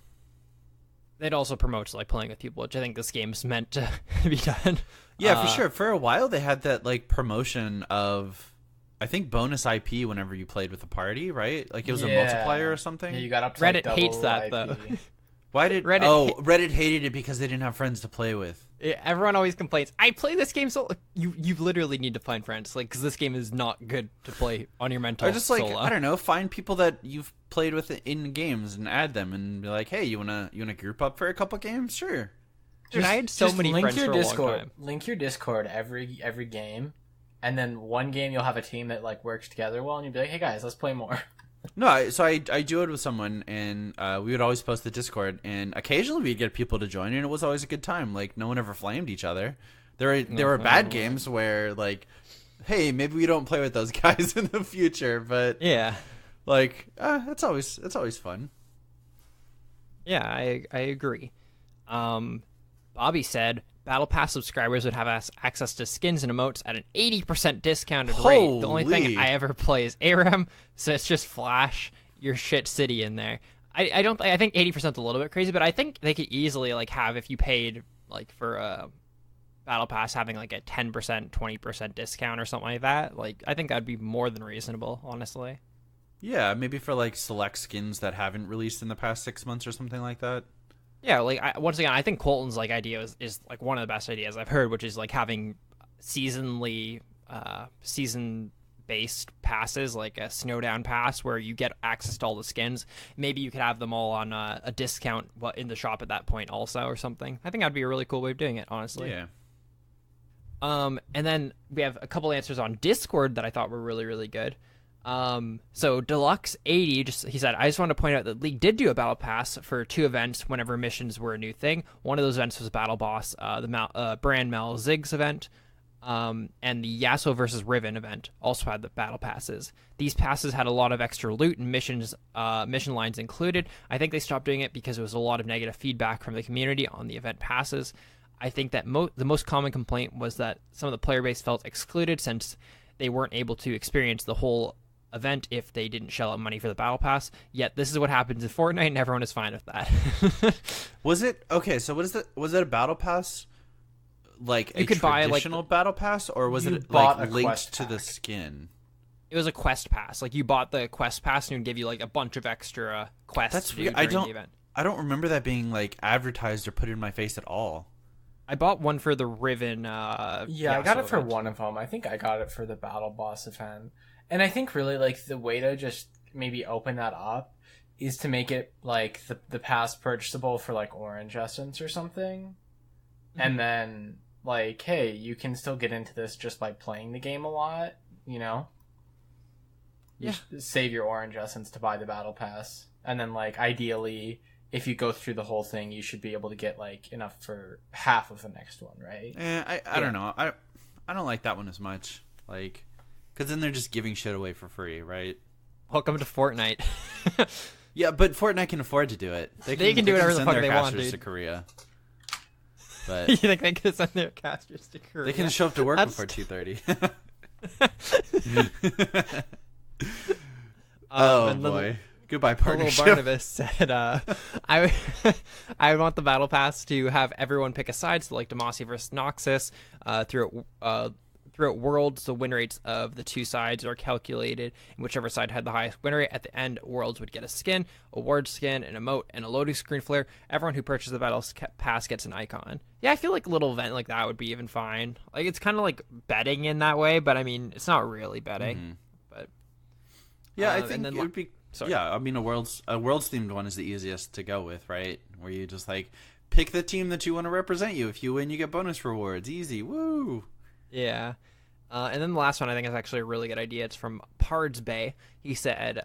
It also promotes like playing with people, which I think this game's meant to be done. Yeah, for sure. For a while, they had that like promotion of, I think, bonus IP whenever you played with a party, right? Like it was a multiplier or something. Yeah, you got up to Reddit like, hates double that IP. though. Why did Reddit hated it because they didn't have friends to play with? Yeah, everyone always complains. I play this game so you literally need to find friends, like because this game is not good to play on your mental. Or just like solo. I don't know, find people that you've played with in games and add them and be like, hey, you wanna group up for a couple games? Sure. Dude, I had so many link friends your for a Discord. long time. Link your Discord every game, and then one game you'll have a team that like works together well, and you'll be like, hey guys, let's play more. No, I do it with someone, and we would always post the Discord, and occasionally we'd get people to join, and it was always a good time. Like no one ever flamed each other. There were bad games where like, hey, maybe we don't play with those guys in the future, but Yeah. like, it's always fun. Yeah, I agree. Bobby said Battle Pass subscribers would have access to skins and emotes at an 80% discounted rate. The only thing Holy. I ever play is ARAM, so it's just flash your shit city in there. I think 80% is a little bit crazy, but I think they could easily like have, if you paid like for a Battle Pass, having like a 10%, 20% discount or something like that. Like I think that'd be more than reasonable, honestly. Yeah, maybe for like select skins that haven't released in the past 6 months or something like that. Yeah, like once again, I think Colton's like idea is like one of the best ideas I've heard, which is like having season-based passes, like a Snowdown pass, where you get access to all the skins. Maybe you could have them all on a discount in the shop at that point, also, or something. I think that'd be a really cool way of doing it, honestly. Yeah. And then we have a couple answers on Discord that I thought were really, really good. So Deluxe 80 he said, I just want to point out that League did do a battle pass for 2 events whenever missions were a new thing. One of those events was Battle Boss, the Brand Mel Ziggs event, and the Yasuo versus Riven event also had the battle passes. These passes had a lot of extra loot and mission lines included. I think they stopped doing it because there was a lot of negative feedback from the community on the event passes. I think that the most common complaint was that some of the player base felt excluded since they weren't able to experience the whole event if they didn't shell out money for the battle pass. Yet this is what happens in Fortnite, and everyone is fine with that. Was it okay? So what is it? Was it a battle pass, like You a could buy, like, traditional battle pass, or was You it bought like a linked quest to the pack. skin? It was a quest pass. Like you bought the quest pass, and it would give you like a bunch of extra quests. That's to do weird. during the event. I don't remember that being like advertised or put in my face at all. I bought one for the Riven. Yeah, I got it for event. one of them. I think I got it for the Battle Boss event. And I think really like the way to just maybe open that up is to make it like the pass purchasable for like Orange Essence or something. And then like, hey, you can still get into this just by playing the game a lot, you know? You save your Orange Essence to buy the Battle Pass. And then like ideally, if you go through the whole thing, you should be able to get like enough for half of the next one, right? I don't know. I don't like that one as much. Like, because then they're just giving shit away for free, right? Welcome to Fortnite. Yeah, but Fortnite can afford to do it. They can do whatever the send fuck their they want, casters dude. to Korea. You But think they could send their casters to Korea? they can show up to work That's- before 2:30. Oh and then boy. Goodbye, Little partnership. Barnabas said, I want the battle pass to have everyone pick a side, so like Demacia versus Noxus. Throughout Worlds, the win rates of the 2 sides are calculated, and whichever side had the highest win rate at the end, Worlds would get a skin, a ward skin, an emote, and a loading screen flare. Everyone who purchases the battle pass gets an icon. Yeah, I feel like a little event like that would be even fine. Like it's kind of like betting in that way, but I mean, it's not really betting. But Yeah, I and think then it would be. sorry. Yeah, I mean, a world's themed one is the easiest to go with, right? Where you just like pick the team that you want to represent you. If you win, you get bonus rewards. Easy, woo! Yeah. And then the last one I think is actually a really good idea. It's from Pards Bay. He said,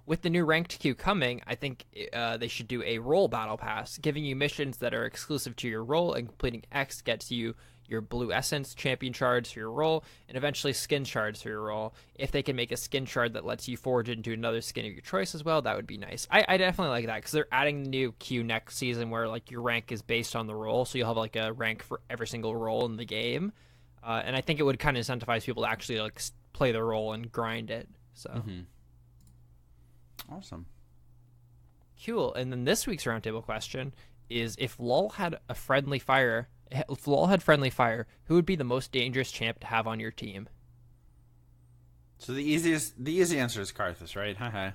with the new ranked queue coming, I think they should do a role battle pass, giving you missions that are exclusive to your role, and completing X gets you your blue essence, champion shards for your role, and eventually skin shards for your role. If they can make a skin shard that lets you forge into another skin of your choice as well, that would be nice. I definitely like that, because they're adding the new queue next season where like your rank is based on the role, so you'll have like a rank for every single role in the game. And I think it would kind of incentivize people to actually like play the role and grind it. So Awesome. Cool. And then this week's roundtable question is: if LoL had friendly fire, who would be the most dangerous champ to have on your team? So the easy answer is Karthus, right? Haha.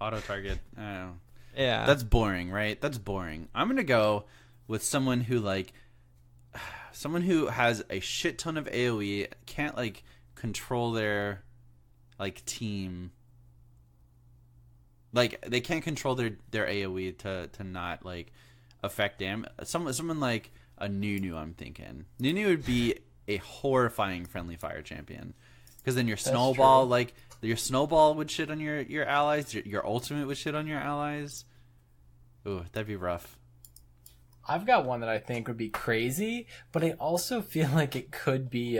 Auto target. I don't know. Yeah. That's boring, right? That's boring. I'm gonna go with someone who has a shit ton of AoE, can't like control their like team. Like they can't control their AoE to not like affect them. Someone like a Nunu, I'm thinking. Nunu would be a horrifying friendly fire champion. Because then your snowball, like your snowball would shit on your allies, your ultimate would shit on your allies. Ooh, that'd be rough. I've got one that I think would be crazy, but I also feel like it could be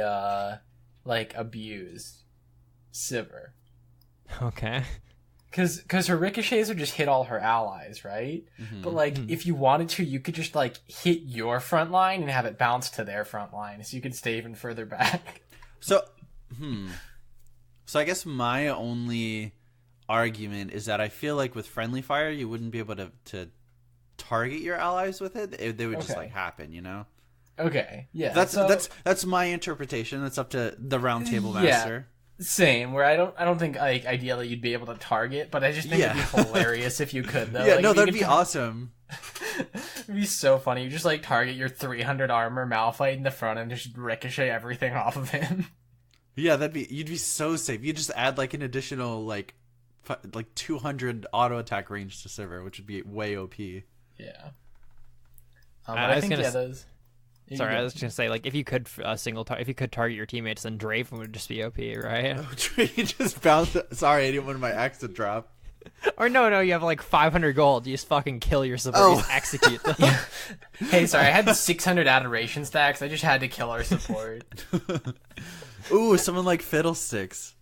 like abused. Sivir. Okay. Because her ricochets would just hit all her allies, right? But like, if you wanted to, you could just like hit your front line and have it bounce to their front line, so you could stay even further back. So I guess my only argument is that I feel like with friendly fire, you wouldn't be able to target your allies with it. They would just like happen, you know? Okay, yeah. That's my interpretation. That's up to the roundtable master. Same, where I don't think like ideally you'd be able to target, but I just think it'd be hilarious if you could though. Yeah, like, no, that'd be awesome. It'd be so funny. You just like target your 300 armor Malphite in the front and just ricochet everything off of him. Yeah, you'd be so safe. You just add like an additional like 200 auto attack range to Sivir, which would be way OP. Yeah. I think those. Sorry, I was just gonna say, like, if you could if you could target your teammates, then Draven would just be OP, right? Oh, Draven just bounced. Sorry, I didn't want my axe to drop. Or no, you have like 500 gold. You just fucking kill your support. You just execute them. Hey, sorry, I had 600 adoration stacks. I just had to kill our support. Ooh, someone like Fiddlesticks.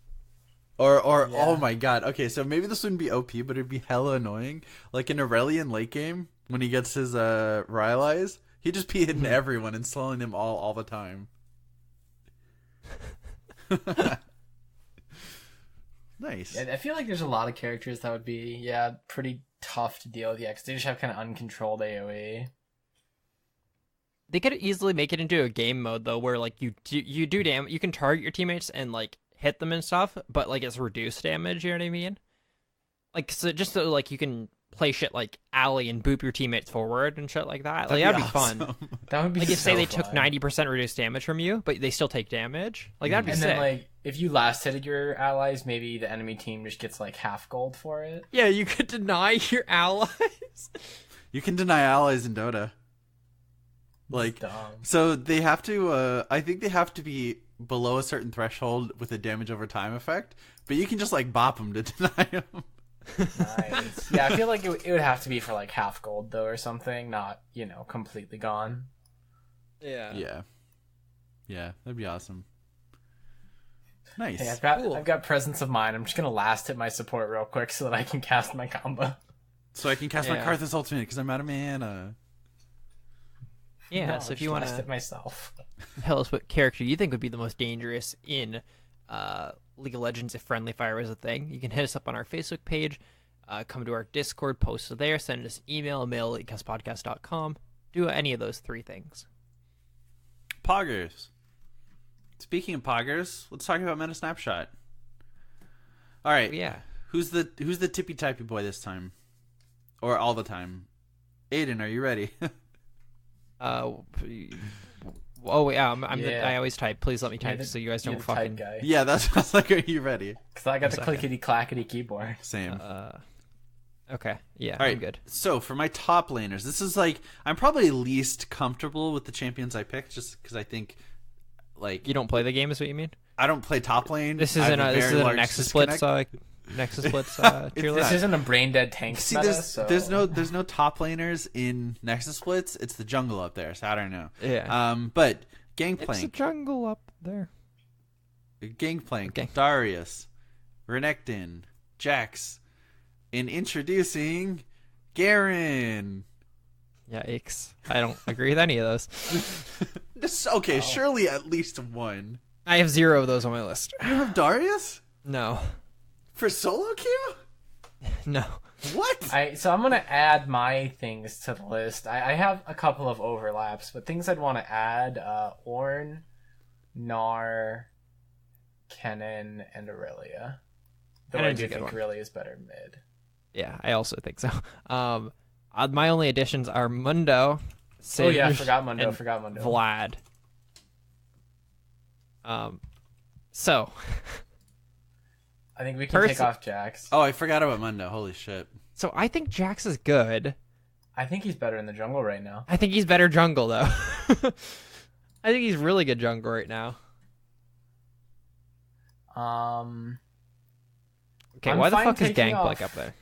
Oh my god. Okay, so maybe this wouldn't be OP, but it'd be hella annoying. Like in Aurelion late game, when he gets his Rylai's, he'd just be hitting everyone and slowing them all the time. Nice. Yeah, I feel like there's a lot of characters that would be, pretty tough to deal with, because they just have kind of uncontrolled AoE. They could easily make it into a game mode though, where like you do damage, you can target your teammates and like hit them and stuff, but like it's reduced damage. You know what I mean? Like so, just so like you can play shit like alley and boop your teammates forward and shit like that. Like that'd be awesome. fun. That would be like if so say they fun. took 90% reduced damage from you, but they still take damage. Like that'd be and sick. then like if you last hitted your allies, maybe the enemy team just gets like half gold for it. Yeah, you could deny your allies. You can deny allies in Dota. Like, so they have to, I think they have to be below a certain threshold with a damage over time effect, but you can just like bop them to deny them. Nice. Yeah, I feel like it would have to be for like half gold though or something, not, completely gone. Yeah. Yeah, that'd be awesome. Nice. Hey, I've got presence of mind. I'm just gonna last hit my support real quick so that I can cast my combo. So I can cast my Karthus ultimate because I'm out of mana. Yeah, No, so if just you want last it to myself. tell us what character you think would be the most dangerous in League of Legends if friendly fire was a thing, you can hit us up on our Facebook page, come to our Discord, post it there, send us an email, mail@leakcastpodcast.com. Do any of those three things. Poggers. Speaking of poggers, let's talk about Meta Snapshot. All right. Yeah. Who's the tippy typey boy this time? Or all the time? Aiden, are you ready? Oh yeah, I always type. Please let me type so you guys don't fucking. Guy. Yeah, that's I was like, are you ready? Because I got the clickety clackety keyboard. Same. Okay. Yeah, All right. I'm good. So for my top laners, this is like I'm probably least comfortable with the champions I picked, just because I think like You don't play the game, is what you mean? I don't play top lane. This I have isn't a very large Nexus Blitz disconnect. Nexus Blitz tier This list. isn't a brain dead tank See, meta, there's so... there's no top laners in Nexus Splits. It's the jungle up there, so I don't know. Yeah. But It's a Gangplank, jungle up there. Gangplank, Darius, Renekton, Jax, in introducing Garen. Yikes. I don't agree with any of those. Okay, surely at least one. I have 0 of those on my list. You have Darius No. for solo queue? No. What? So I'm gonna add my things to the list. I have a couple of overlaps, but things I'd want to add: Ornn, Gnar, Kennen, and Aurelia. Though I Kennen's do a good think one. Aurelia is better mid. Yeah, I also think so. My only additions are Mundo, Oh yeah, Singed, forgot Mundo. and Forgot Mundo. Vlad. So I think we can take Percy- off Jax. Oh, I forgot about Mundo. Holy shit. I think Jax is good. I think he's better in the jungle right now. I think he's better jungle though. I think he's really good jungle right now. Okay, I'm why the fine fuck is taking Gangplank off- up there?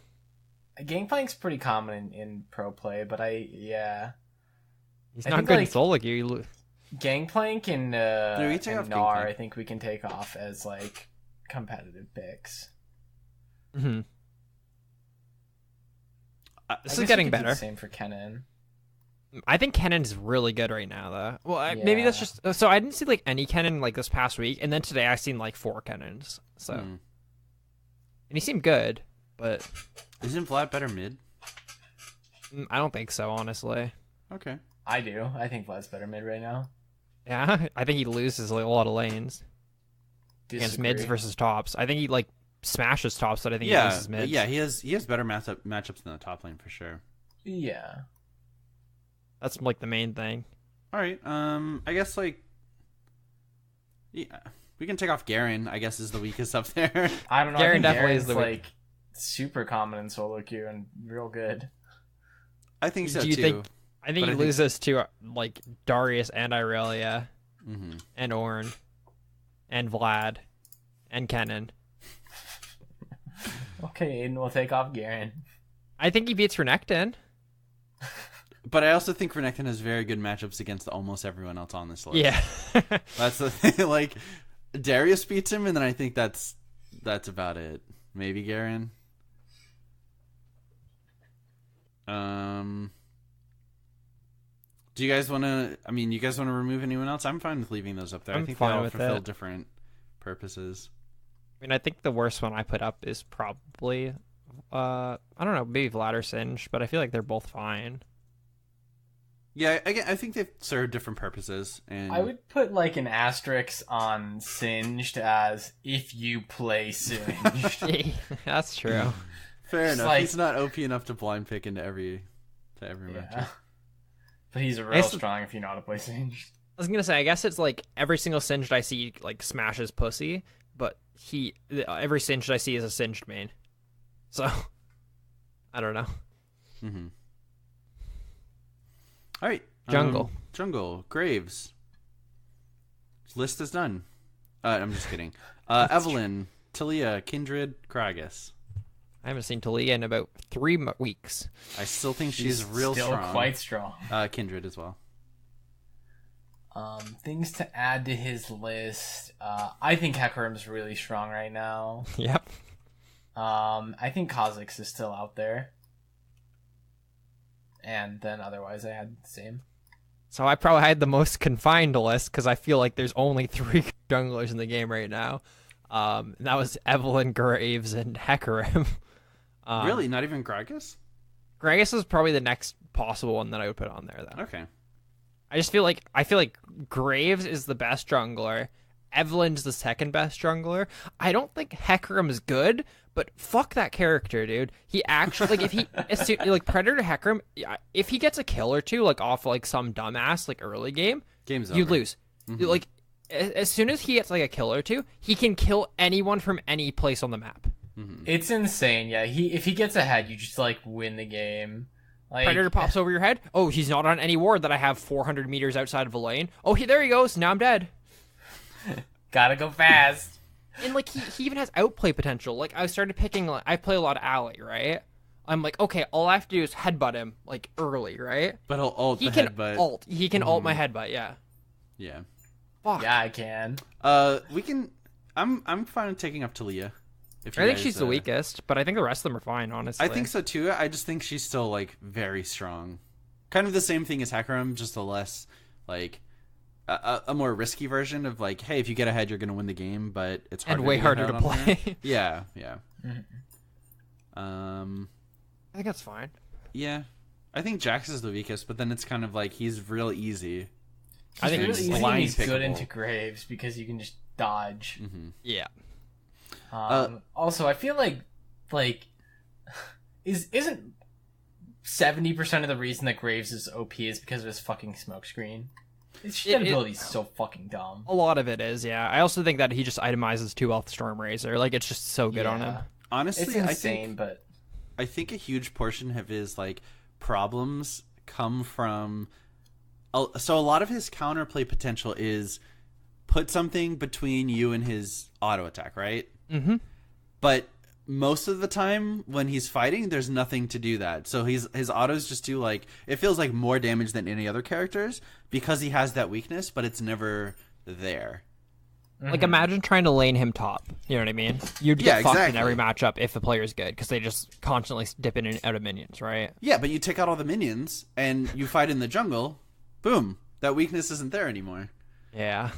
Gangplank's pretty common in pro play, but He's I not think, good in like- solo queue. You Gangplank and Dude, we take and off Gnar, Gangplank. I think we can take off as like competitive picks. hmm I This guess is we getting could do better. the same for Kennen. I think Kennen's really good right now, though. Well, maybe that's Yeah. just so I didn't see like any Kennen like this past week, and then today I seen like 4 Kennens. So, and he seemed good, but Isn't Vlad better mid? I don't think so, honestly. Okay. I do. I think Vlad's better mid right now. Yeah, I think he loses like, a lot of lanes against mids Disagree. versus tops. I think he like smashes tops, but I think he Yeah, loses mids. yeah, he has better matchups than the top lane for sure. Yeah. That's like the main thing. All right. I guess like, yeah, we can take off Garen. I guess is the weakest up there. I don't know. Garen I think definitely is Garen's, the like super common in solo queue and real good. I think so Do you too. think? I think But he I think- loses to like Darius and Irelia Mm-hmm. and Ornn and Vlad and Kennen. Okay, Aiden will take off Garen. I think he beats Renekton. But I also think Renekton has very good matchups against almost everyone else on this list. Yeah. That's the thing. Like, Darius beats him, and then I think that's about it. Maybe Garen. Do you guys want to? I mean, you guys want to remove anyone else? I'm fine with leaving those up there. I I'm think fine they all with fulfill that. different purposes. I mean, I think the worst one I put up is probably, I don't know, maybe Vlad or Singed, but I feel like they're both fine. Yeah, again, I think they serve different purposes. And I would put like an asterisk on Singed as if you play Singed. That's true. fair It's enough. like- He's not OP enough to blind pick into every matchup. Yeah. But he's real Guess- strong if you know how to play Singed. I was gonna say, I guess it's like every single Singed I see like smashes pussy, but every Singed I see is a Singed main. So, I don't know. Mm-hmm. All right. Jungle. Jungle. Graves. List is done. I'm just kidding. Evelyn, Talia, Kindred, Kragus. I haven't seen Talia in about 3 weeks. I still think she's real Still strong. quite strong. Kindred as well. Things to add to his list. I think Hecarim's really strong right now. Yep. I think Kha'Zix is still out there. And then otherwise I had the same. So I probably had the most confined list because I feel like there's only 3 junglers in the game right now. And that was Evelyn, Graves, and Hecarim. Really? Not even Kragus? Gragas is probably the next possible one that I would put on there, though. Okay. I feel like Graves is the best jungler. Evelyn's the second best jungler. I don't think Hecarim is good, but fuck that character, dude. He actually like if he like Predator Hecarim, if he gets a kill or two like off like some dumbass like early game, Game's you over. lose. Like as soon as he gets like a kill or two, he can kill anyone from any place on the map. It's insane, yeah. If he gets ahead, you just like win the game. Like, Predator pops over your head. Oh, he's not on any ward that I have 400 meters outside of a lane. Oh, there he goes. Now I'm dead. Gotta go fast. And like he even has outplay potential. Like I started picking. Like, I play a lot of Ally, right? I'm like, okay, all I have to do is headbutt him like early, right? But he'll ult He the can headbutt. ult. He can ult my headbutt. Yeah. Yeah. Fuck. Yeah, I can. We can. I'm fine with taking up Talia. If you I think guys, she's the weakest, but I think the rest of them are fine. Honestly, I think so too. I just think she's still like very strong. Kind of the same thing as Hecarim, just a less like a more risky version of like, hey, if you get ahead, you're gonna win the game, but it's harder and way to get harder ahead to on her. play. Yeah. I think that's fine. Yeah. I think Jax is the weakest, but then it's kind of like he's real easy. I think He's he's really easy and he's good pickable. into Graves because you can just dodge. Yeah. Also, I feel like isn't 70% of the reason that Graves is OP is because of his fucking smokescreen. His ability's so fucking dumb. A lot of it is, yeah. I also think that he just itemizes too well with Storm Razor. Like it's just so good on him. Honestly, It's insane, I think a huge portion of his like problems come from. So a lot of his counterplay potential is put something between you and his auto attack, right? Mm-hmm. But most of the time when he's fighting, there's nothing to do that. So his autos just do like it feels like more damage than any other characters because he has that weakness, but it's never there. Like imagine trying to lane him top. You know what I mean? You'd get fucked in exactly. every matchup if the player's good because they just constantly dip in and out of minions, right? Yeah, but you take out all the minions and you fight in the jungle, boom, that weakness isn't there anymore. Yeah.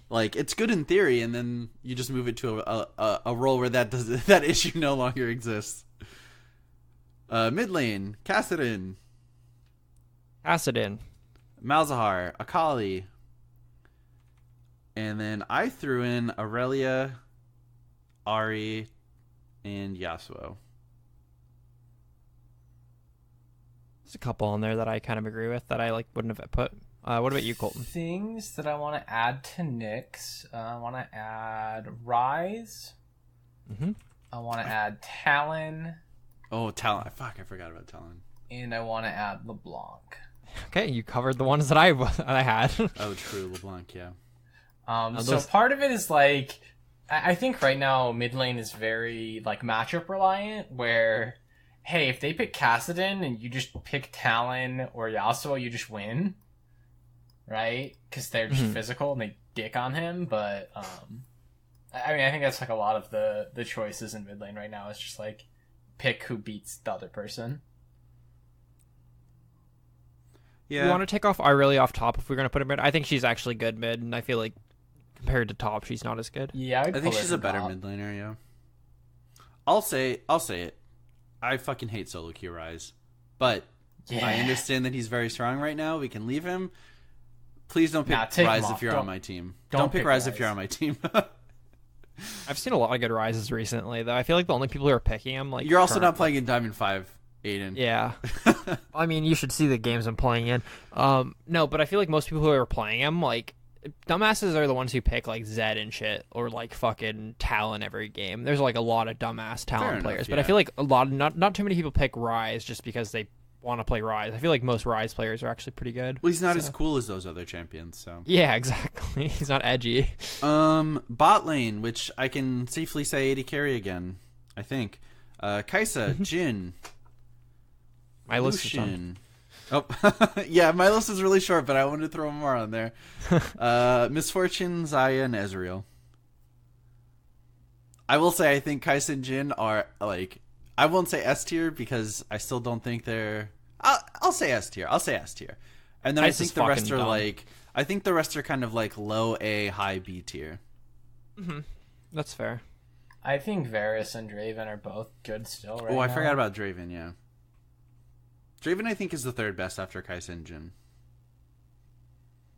Like it's good in theory, and then you just move it to a role where that issue no longer exists. Mid lane, Kassadin, Kassadin, Malzahar, Akali, and then I threw in Aurelia, Ari, and Yasuo. There's a couple on there that I kind of agree with that I like wouldn't have put. What about you, Colton? Things that I want to add to Nyx. I want to add Rise. Mm-hmm. I want to add Talon. Oh, Talon! Fuck, I forgot about Talon. And I want to add LeBlanc. Okay, you covered the ones that I had. Oh, true, LeBlanc. Yeah. So part of it is like I think right now mid lane is very like matchup reliant. Where hey, if they pick Kassadin and you just pick Talon or Yasuo, you just win. Right? Because they're just physical and they dick on him. But, I mean, I think that's like a lot of the choices in mid lane right now. It's just like, pick who beats the other person. Yeah. You want to take off Aurelia off top if we're going to put her mid? I think she's actually good mid, and I feel like compared to top, she's not as good. Yeah, I think she's a better mid laner, yeah. I'll say it. I fucking hate solo queue Rise. But I understand that he's very strong right now. We can leave him. Please don't pick Rise if you're on my team. Don't pick Rise if you're on my team. I've seen a lot of good Rises recently, though. I feel like the only people who are picking him, like you're also not playing in Diamond 5, Aiden. Yeah. I mean, you should see the games I'm playing in. No, but I feel like most people who are playing him, like, dumbasses are the ones who pick, like, Zed and shit, or, like, fucking Talon every game. There's, like, a lot of dumbass Talon players, but I feel like a lot of, not too many people pick Rise just because they want to play Rise. I feel like most Rise players are actually pretty good. Well, he's not as cool as those other champions, so. Yeah, exactly. He's not edgy. Bot lane, which I can safely say AD carry again, I think. Kai'Sa, Jhin, My list is Lucian. Oh, yeah, my list is really short, but I wanted to throw more on there. Misfortune, Xayah, and Ezreal. I will say I think Kai'Sa and Jhin are, like, I won't say S tier because I still don't think they're... I'll say S tier. And then I think the rest are dumb. like... I think the rest are kind of like low A, high B tier. Mm-hmm. That's fair. I think Varus and Draven are both good still right now. Oh, I forgot about Draven, yeah. Draven, I think, is the third best after Kai'Sa and Jhin.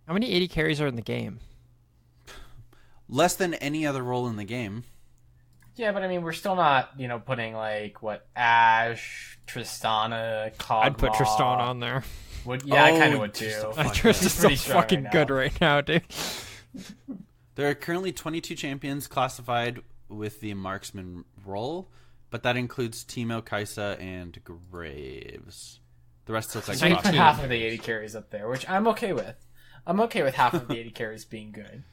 How many 80 carries are in the game? Less than any other role in the game. Yeah, but I mean, we're still not, putting like what Ashe, Tristana, Kog'Maw. I'd put Tristan on there. I kind of would too. Tristan's so fucking good right now, dude. There are currently 22 champions classified with the marksman role, but that includes Teemo, Kai'Sa, and Graves. The rest looks like So you cross- put half of the 80 carries up there, which I'm okay with. I'm okay with half of the 80 carries being good.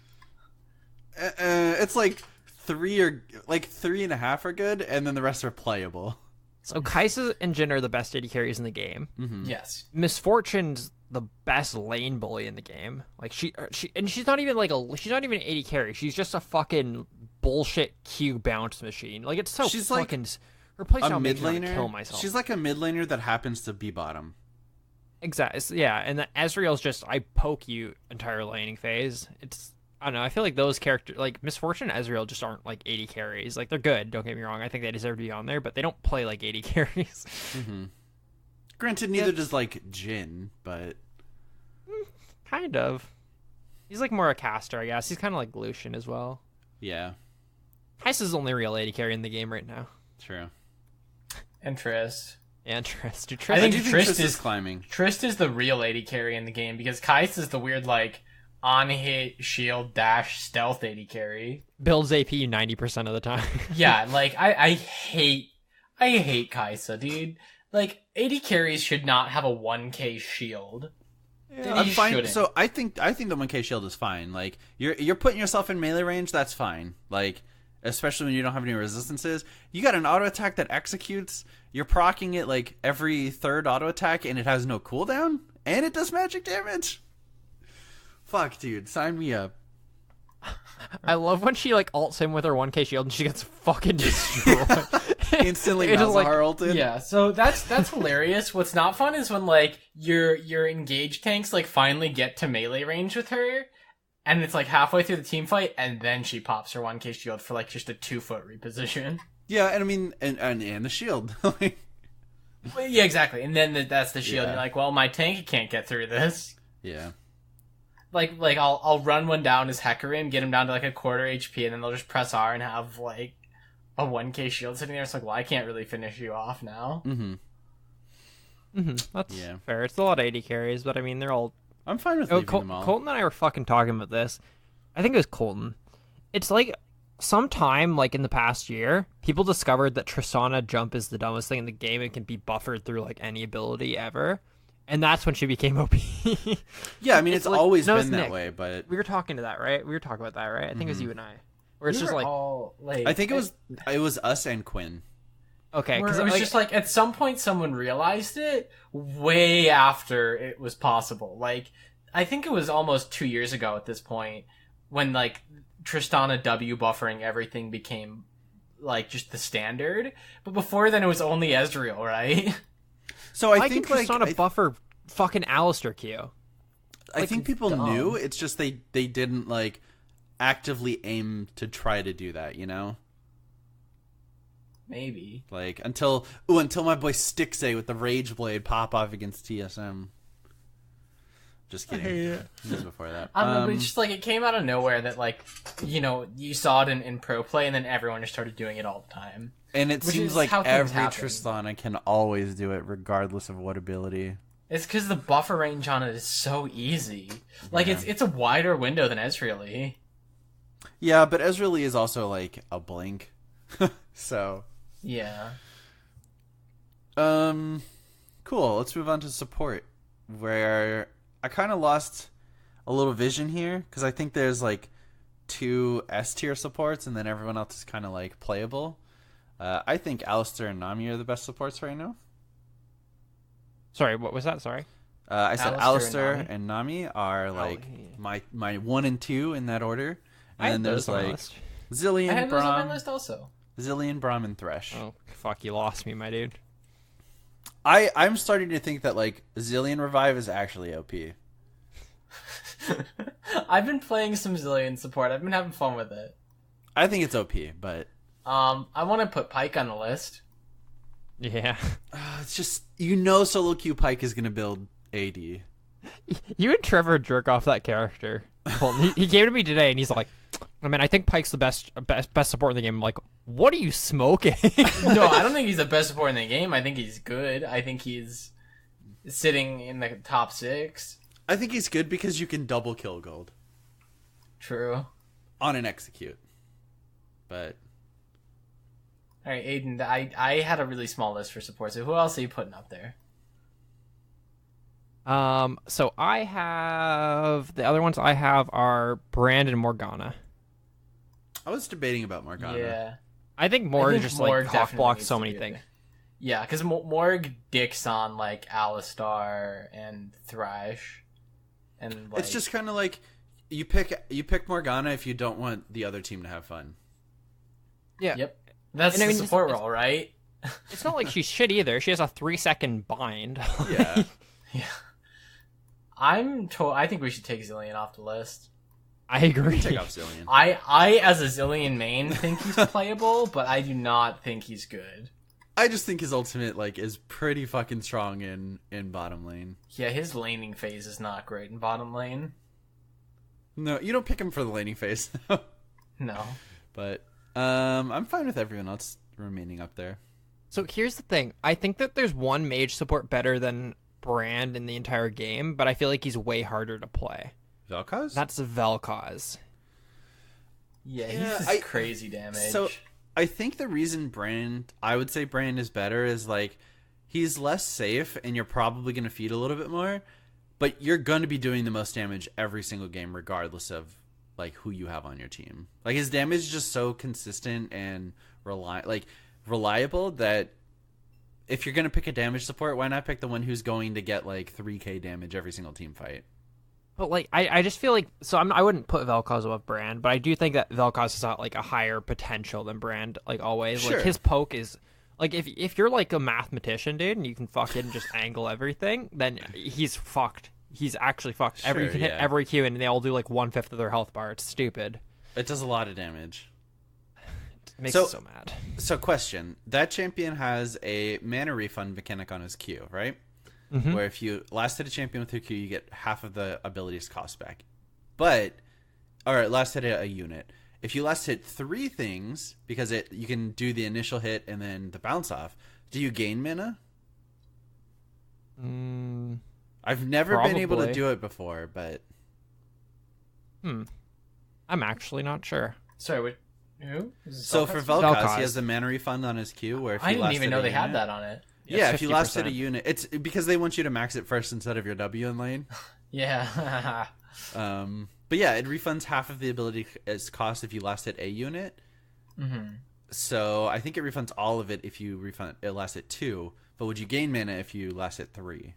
It's like 3.5 are good, and then the rest are playable. So Kai'Sa and Jhin are the best AD carries in the game. Yes. Misfortune's the best lane bully in the game. Like she's not even she's not even an AD carry. She's just a fucking bullshit Q bounce machine. Like it's so She's fucking. like Her play a style mid makes me wanna laner. kill myself. She's like a mid laner that happens to be bottom. Exactly. Yeah, and the Ezreal's just I poke you entire laning phase. It's I don't know. I feel like those characters, like Misfortune and Ezreal, just aren't like 80 carries. Like they're good. Don't get me wrong. I think they deserve to be on there, but they don't play like 80 carries. Granted, neither does like Jhin, but Kind of. He's like more a caster, I guess. He's kind of like Lucian as well. yeah, Kai'Sa's the only real 80 carry in the game right now. true. And Trist. And Trist. Dude, I I think do think Trist Trist is climbing. Trist is the real AD carry in the game because Kai'Sa is the weird like on hit shield dash stealth AD carry. builds AP 90% of the time. Yeah, like I hate Kai'Sa, dude. Like AD carries should not have a 1k shield. I'm He fine. shouldn't. So I think the 1K shield is fine. Like you're putting yourself in melee range. That's fine. Like especially when you don't have any resistances. You got an auto attack that executes. You're proccing it like every third auto attack, and it has no cooldown, and it does magic damage. Fuck, dude, sign me up. I love when she like ults him with her 1k shield and she gets fucking destroyed. Instantly, It's just like- Malzahar ulted. Yeah, so that's hilarious. What's not fun is when like your engaged tanks like finally get to melee range with her, and it's like halfway through the team fight, and then she pops her 1k shield for like just a 2-foot reposition. Yeah, and I mean, and the shield. Like, Well, yeah, exactly. And then that's the shield. Yeah. And you're like, well, my tank can't get through this. yeah. Like I'll run one down as Hecarim, get him down to like a quarter HP, and then they'll just press R and have like a 1k shield sitting there. It's like, well, I can't really finish you off now. That's Yeah. fair. It's a lot of 80 carries, but I mean, they're all. I'm fine with Oh, leaving them all. Colton and I were fucking talking about this. I think it was Colton. It's like sometime, like in the past year, people discovered that Tristana jump is the dumbest thing in the game and can be buffered through like any ability ever. And that's when she became OP. Yeah, I mean, it's like- always no, been it's that Nick. way, but We were talking to that, right? We were talking about that, right? I think it was you and I. Where it's We just were like, all, like, I think it was us and Quinn. okay, Where because it was just like at some point someone realized it way after it was possible. Like I think it was almost 2 years ago at this point when like Tristana W buffering everything became like just the standard. But before then it was only Ezreal, right? So I think like Tristana buffer fucking Alistair Q. I think people dumb. knew. It's just they didn't like actively aim to try to do that. You know, Maybe. like until my boy Stixay with the Rage Blade pop off against TSM. Just kidding. It was before that. I don't know, but it's just like it came out of nowhere that like, you know, you saw it in pro play and then everyone just started doing it all the time. And it Which seems is like how things every happen. Tristana can always do it, regardless of what ability. It's because the buffer range on it is so easy. Like it's a wider window than Ezreal. Yeah, but Ezreal is also like a blink. So, Yeah. cool. Let's move on to support, where I kind of lost a little vision here because I think there's like 2 S tier supports and then everyone else is kind of like playable. I think Alistair and Nami are the best supports right now. Sorry, what was that? Sorry. I said Alistair Alistair and and Nami are like yeah. my 1 and 2 in that order. I And then had there's those on the like list. I Zillion, had those on my Braum, list also. Zillion, Braum, and Thresh. Oh, fuck, you lost me, my dude. I'm starting to think that like Zillion Revive is actually OP. I've been playing some Zillion support. I've been having fun with it. I think it's OP, but I want to put Pike on the list. Yeah. it's just solo queue Pike is gonna build AD. You and Trevor jerk off that character. Colton. He came to me today and he's like, I mean, I think Pike's the best support in the game. I'm like, what are you smoking? No, I don't think he's the best support in the game. I think he's good. I think he's sitting in the top 6. I think he's good because you can double kill gold True. on an execute. But All right, Aiden, I had a really small list for support, so who else are you putting up there? So I have the other ones I have are Brand and Morgana. I was debating about Morgana. Yeah. I think Morg think just Morg like definitely cock blocks needs so to many be things. there. Yeah, because Morg dicks on like Alistar and Thrash, and like, It's just kind of like you pick Morgana if you don't want the other team to have fun. Yeah. Yep, that's And I the mean, support it's- role, right? It's not like she's shit either. She has a 3-second bind. Yeah. Yeah. I think we should take Zillion off the list. I agree. Take off Zillion. I as a Zillion main think he's playable, but I do not think he's good. I just think his ultimate like is pretty fucking strong in bottom lane. Yeah, his laning phase is not great in bottom lane. No, you don't pick him for the laning phase. No. But I'm fine with everyone else remaining up there. So here's the thing. I think that there's one mage support better than Brand in the entire game, but I feel like he's way harder to play. Vel'Koz? That's Vel'Koz. Yeah, he's Yeah, just crazy damage. So I think the reason I would say Brand is better is like he's less safe and you're probably going to feed a little bit more, but you're going to be doing the most damage every single game regardless of like who you have on your team. Like his damage is just so consistent and reliable that if you're going to pick a damage support, why not pick the one who's going to get like 3k damage every single team fight? But like I just feel like I wouldn't put Vel'Koz above Brand, but I do think that Vel'Koz has got like a higher potential than Brand, like always. Sure. Like his poke is like if you're like a mathematician, dude, and you can fucking just angle everything, then he's fucked. He's actually fucked. Sure, You can hit yeah. every Q and they all do like 1/5 of their health bar. It's stupid. It does a lot of damage. It makes So- me so mad. So question, that champion has a mana refund mechanic on his Q, right? Mhm. Where if you last hit a champion with your Q, you get half of the ability's cost back. But, or last hit a unit. If you last hit 3 things, because you can do the initial hit and then the bounce off, do you gain mana? I've never been able to Probably. do it before, but I'm actually not sure. Sorry, what? Who? Is this so Vel'Koz? for Vel'Koz, Vel'Koz. he has the mana refund on his Q. Where if I you didn't last even hit know a they had unit- that on it. Yeah, It's if you last hit a 50%. unit, it's because they want you to max it first instead of your W in lane. Yeah. But yeah, it refunds half of the ability as cost if you last hit a unit. Mm-hmm. So I think it refunds all of it if you last hit 2. But would you gain mana if you last hit 3?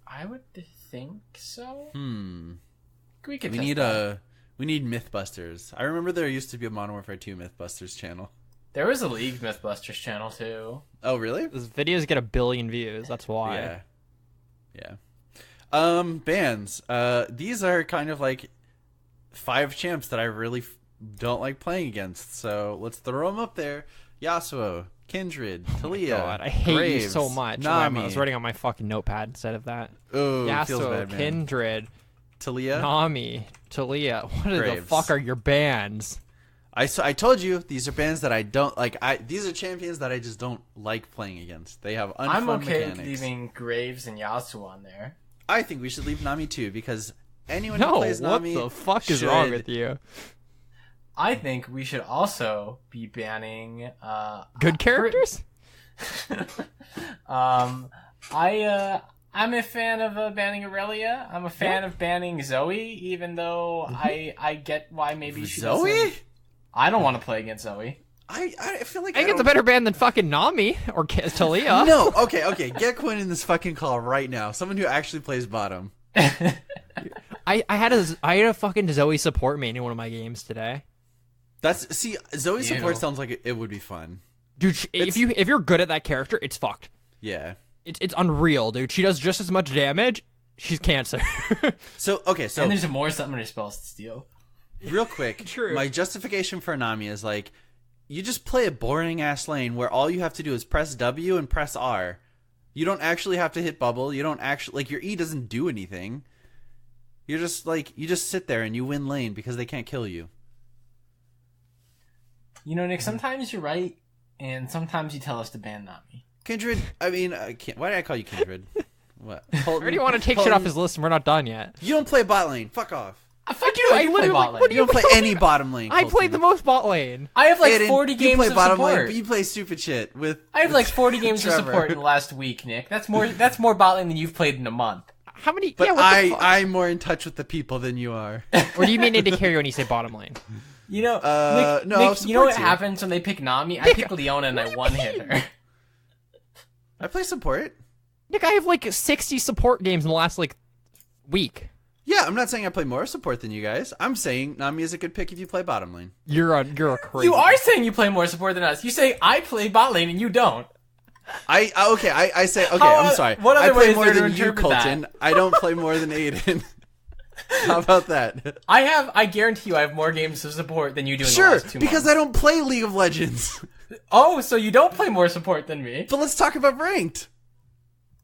I would think so. We could. We test need that. we need Mythbusters. I remember there used to be a Modern Warfare 2 Mythbusters channel. There was a League Mythbusters channel too. Oh really? Those videos get 1 billion views. That's why. Yeah. Bans. These are kind of like 5 champs that I really don't like playing against. So let's throw them up there. Yasuo, Kindred, Talia, God, I hate Graves, you so much. Nami. I was writing on my fucking notepad instead of that. Oh, feels Yasuo, bad, man. Kindred, Talia. Nami, Talia. What the Graves. fuck are your bands? I told you these are bands that I don't like. These are champions that I just don't like playing against. They have unfun I'm okay mechanics. with leaving Graves and Yasuo on there. I think we should leave Nami too because anyone who No, plays what Nami the fuck is wrong should- with you? I think we should also be banning Good characters? I'm a fan of banning Aurelia. I'm a fan of banning Zoe, even though I get why maybe she Zoe? doesn't. I don't want to play against Zoe. I feel like I think it's a better band than fucking Nami or Talia. No, okay. Get Quinn in this fucking call right now. Someone who actually plays bottom. I had a fucking Zoe support main in one of my games today. Zoe support Ew. sounds like it would be fun. Dude, if you're good at that character, it's fucked. Yeah. It's unreal, dude. She does just as much damage. She's cancer. So And there's more summoner spells to steal. real quick, True. my justification for Nami is like, you just play a boring ass lane where all you have to do is press W and press R. You don't actually have to hit bubble. You don't actually your E doesn't do anything. You're just you just sit there and you win lane because they can't kill you. You know, Nick, sometimes you're right, and sometimes you tell us to ban Nami. Kindred, I mean, why did I call you Kindred? What? I already want to take shit off his list and we're not done yet. You don't play bot lane. Fuck off. I do. I I play literally- bot lane. what do You don't play any bottom lane. I Colton. played the most bot lane. I have like Aiden, 40 you games play of bottom support. lane, but you play stupid shit with. I have like 40 games of Trevor. support in the last week, Nick. That's more bot lane than you've played in a month. How many? But yeah, what the fuck? I'm more in touch with the people than you are. Or do you mean need to carry when you say bottom lane? You know, no, Nick, you know what supports you. happens when they pick Nami? I pick Leona and I one-hit her. I play support. Nick, I have like 60 support games in the last like week. Yeah, I'm not saying I play more support than you guys. I'm saying Nami is a good pick if you play bottom lane. You're a crazy. You are saying you play more support than us. You say I play bot lane and you don't. I say okay. How, I'm sorry. what other I play way is more there to than you, interpret that? Colton. I don't play more than Aiden. How about that? I guarantee you I have more games of support than you do in the Sure, last 2 months. because I don't play League of Legends. Oh, so you don't play more support than me? But let's talk about ranked.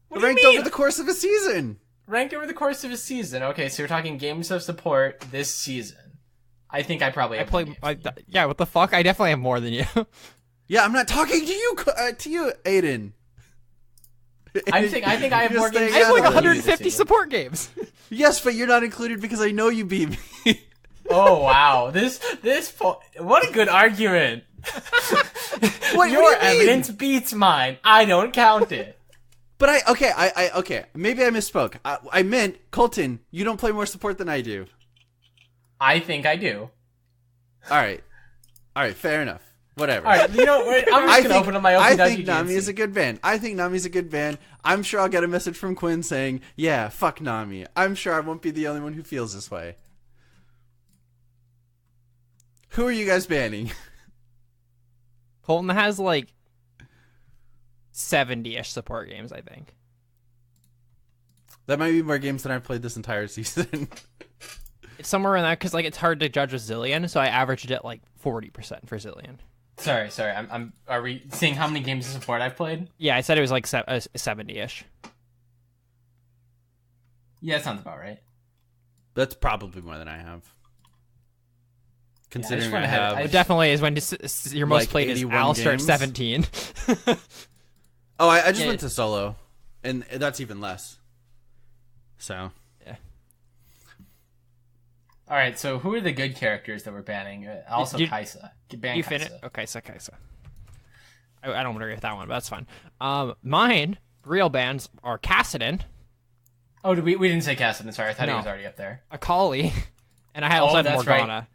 What do you Ranked mean? over the course of a season. Ranked over the course of a season. Okay, so you're talking games of support this season. I think I probably have more games. Yeah, what the fuck? I definitely have more than you. Yeah, I'm not talking to you, Aiden. I think I have You're more games. staying I have out like of it. 150 support games. Yes, but you're not included because I know you beat me. Oh wow, what a good argument. What Your do you mean? evidence beats mine. I don't count it. But okay. Maybe I misspoke. I meant Colton. You don't play more support than I do. I think I do. All right. Fair enough. Whatever. All right, you know, wait, I'm just gonna open up my I OPW think Nami is a good ban. I'm sure I'll get a message from Quinn saying, "Yeah, fuck Nami." I'm sure I won't be the only one who feels this way. Who are you guys banning? Colton has like 70-ish support games, I think. That might be more games than I've played this entire season. It's somewhere in that because like it's hard to judge with Zillion, so I averaged it like 40% for Zillion. Sorry. Are we seeing how many games of support I've played? Yeah, I said it was like 70-ish. Yeah, that sounds about right. That's probably more than I have. Considering went I ahead. have. I It definitely is when your most Like played is 81 Alistair at games? 17. Oh, I just Yeah. went to solo, and that's even less. So. Yeah. All right, so who are the good characters that we're banning? Also, Kaisa. Ban You Kaisa. finish? Okay, so Kaisa. I don't agree with that one, but that's fine. Mine real bans are Cassidon, Oh, we didn't say Kassadin. Sorry, I thought he No. was already up there. Akali, and I Oh, also have that's Morgana.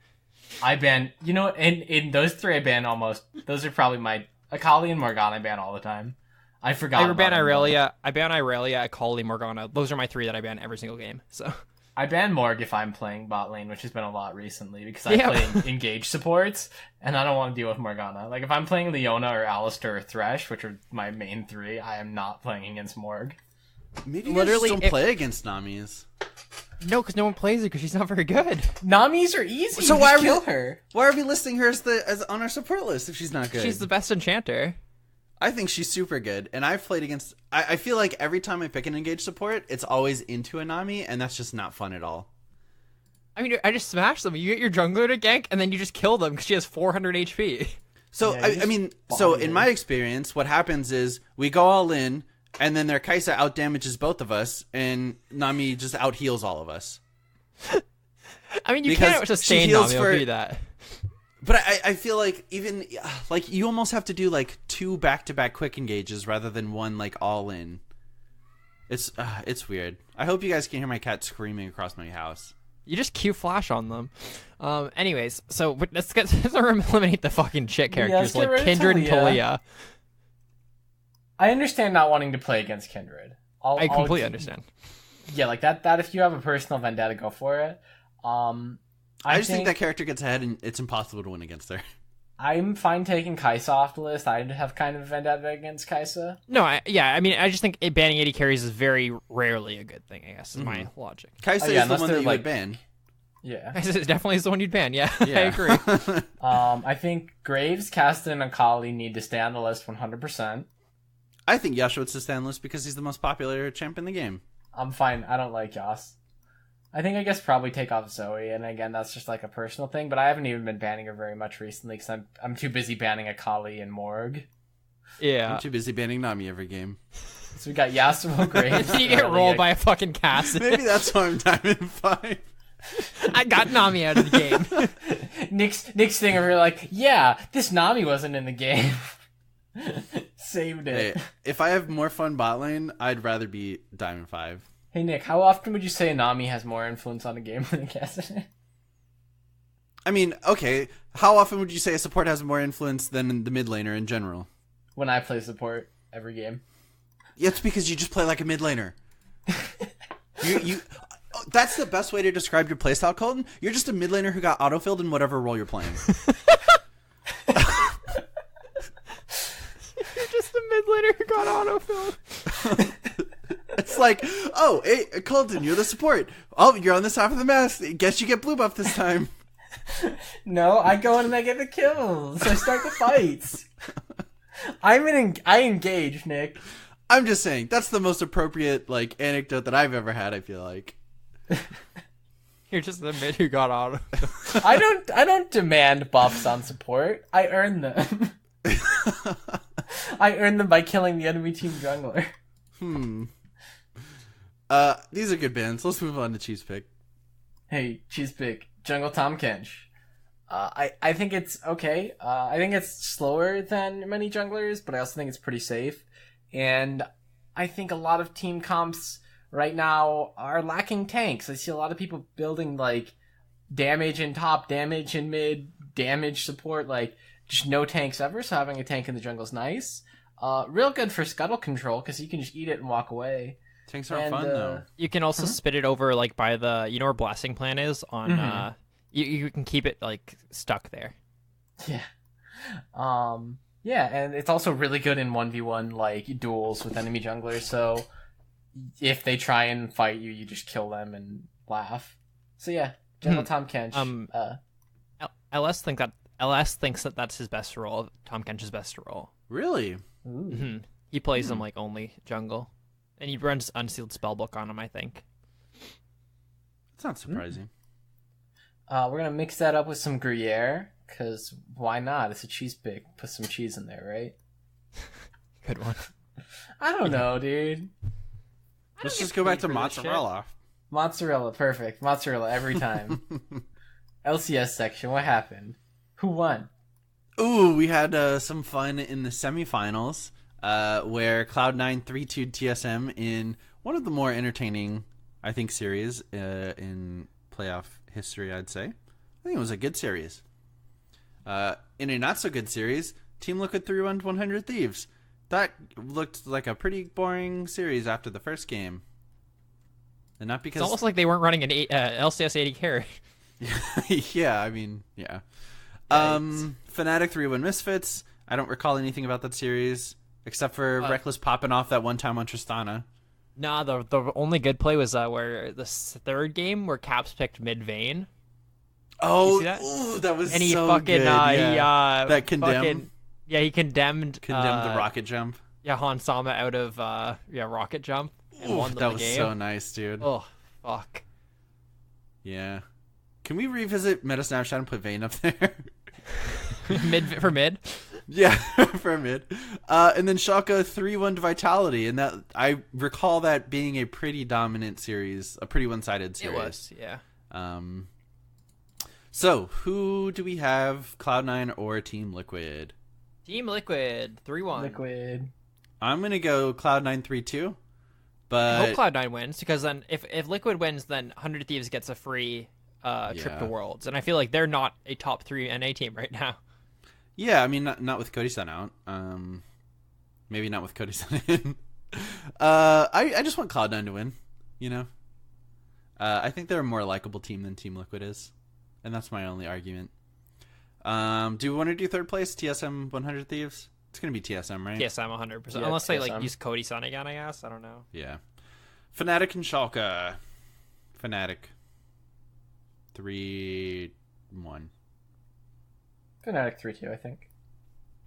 I ban. You know, in those three, I ban almost. Those are probably my Akali and Morgana. I ban all the time. I forgot. I ban about them, though. Irelia. I ban Irelia, Akali, Morgana. Those are my three that I ban every single game. So I ban Morg if I'm playing bot lane, which has been a lot recently because I Yeah. play engage supports and I don't want to deal with Morgana. Like if I'm playing Leona or Alistar or Thresh, which are my main three, I am not playing against Morg. Maybe Literally, you just don't play against Namis. no, because no one plays her because she's not very good. Namis are easy. So You why just are we- kill her? Why are we listing her as on our support list if she's not good? She's the best enchanter. I think she's super good, and I've played against. I feel like every time I pick an engaged support, it's always into a Nami, and that's just not fun at all. I mean, I just smash them. You get your jungler to gank, and then you just kill them because she has 400 HP. So Yeah, you I mean, just so body in her. my experience, what happens is we go all in, and then their Kaisa out damages both of us, and Nami just out heals all of us. I mean, you Because can't just she sustain heals Nami. for- I'll do that. But I feel like even like you almost have to do like 2 back-to-back quick engages rather than one like all in. It's weird. I hope you guys can hear my cat screaming across my house. You just Q flash on them. Anyways, so let's eliminate the fucking shit characters let's get like rid of Kindred and Talia. Talia. I understand not wanting to play against Kindred. I completely understand. Yeah, like that. If you have a personal vendetta, go for it. I just think that character gets ahead, and it's impossible to win against her. I'm fine taking Kaisa off the list. I have kind of a vendetta against Kaisa. No, I mean, I just think banning 80 carries is very rarely a good thing, I guess, is my logic. Kaisa Oh, yeah, is the unless one they're, that you like- would ban. Yeah. It definitely is the one you'd ban, yeah. I Yeah. agree. I think Graves, Caston, and Akali need to stay on the list 100%. I think Yasuo would stay on the list because he's the most popular champ in the game. I'm fine. I don't like Yas. I think I guess probably take off Zoe, and again, that's just like a personal thing, but I haven't even been banning her very much recently because I'm too busy banning Akali and Morg. Yeah. I'm too busy banning Nami every game. So we got Yasuo, Graves. You get rolled by a fucking cast. Maybe that's why I'm Diamond 5. I got Nami out of the game. Nick's thing over here like, yeah, this Nami wasn't in the game. Saved it. Hey, if I have more fun bot lane, I'd rather be Diamond 5. Hey Nick, how often would you say Nami has more influence on a game than Caston? I mean, okay, how often would you say a support has more influence than the mid laner in general? When I play support every game. Yeah, it's because you just play like a mid laner. you that's the best way to describe your playstyle, Colton. You're just a mid laner who got autofilled in whatever role you're playing. You're just a mid laner who got autofilled. It's like, oh, hey, Colton, you're the support. Oh, you're on this half of the map. Guess you get blue buff this time. No, I go in and I get the kills. I start the fights. I engage, Nick. I'm just saying, that's the most appropriate, like, anecdote that I've ever had, I feel like. You're just the mid who got autofilled. I don't demand buffs on support. I earn them. I earn them by killing the enemy team jungler. These are good bands. Let's move on to Chief's pick. Hey, cheese pick, Jungle Tom Kench. I think it's okay. I think it's slower than many junglers, but I also think it's pretty safe. And I think a lot of team comps right now are lacking tanks. I see a lot of people building like damage in top, damage in mid, damage support, like just no tanks ever. So having a tank in the jungle is nice. Real good for scuttle control because you can just eat it and walk away. Tanks aren't fun though. You can also spit it over like by the where blasting plan is on you can keep it like stuck there. Yeah. Yeah, and it's also really good in 1v1 like duels with enemy junglers, so if they try and fight you, you just kill them and laugh. So yeah, Jungle Tom Kench. LS thinks that that's his best role, Tom Kench's best role. Really? He plays him like only jungle. And he runs Unsealed Spellbook on him, I think. It's not surprising. We're gonna mix that up with some Gruyere, because why not? It's a cheese pick. Put some cheese in there, right? Good one. I don't know, dude. Let's just go back to mozzarella. Mozzarella, perfect. Mozzarella every time. LCS section, what happened? Who won? Ooh, we had some fun in the semifinals, where Cloud9 3-2'd TSM in one of the more entertaining, I think, series in playoff history, I'd say. I think it was a good series. In a not-so-good series, Team Liquid 3-1 100 Thieves. That looked like a pretty boring series after the first game. And not because... It's almost like they weren't running an LCS 80 carry. Yeah, I mean, yeah. Fnatic 3-1 Misfits. I don't recall anything about that series, except for Reckless popping off that one time on Tristana. Nah, the only good play was where the third game where Caps picked mid Vayne. Oh, that? Ooh, that was and he so fucking, good. Yeah. he that condemned. He condemned The rocket jump. Yeah, Han Sama out of rocket jump and won that the was game. so nice, dude. Oh, fuck. Yeah. Can we revisit Meta Snapshot and put Vayne up there? mid? Yeah, for mid. And then Schalke 3-1 to Vitality, and that I recall that being a pretty dominant series, a pretty one-sided series. It was, yeah. So, who do we have, Cloud9 or Team Liquid? Team Liquid, 3-1. Liquid. I'm going to go Cloud9 3-2, I but... hope Cloud9 wins, because then if Liquid wins, then 100 Thieves gets a free trip to Worlds. And I feel like they're not a top 3 NA team right now. Yeah, I mean, not with Cody-san out. Maybe not with Cody-san in. I just want Cloud9 to win, you know? I think they're a more likable team than Team Liquid is. And that's my only argument. Do we want to do third place? TSM 100 Thieves? It's going to be TSM, right? TSM 100%. Yeah, Unless they TSM. use Cody-san again, I guess. I don't know. Yeah. Fnatic and Schalke. Fnatic. 3-1. Fnatic 3-2, I think.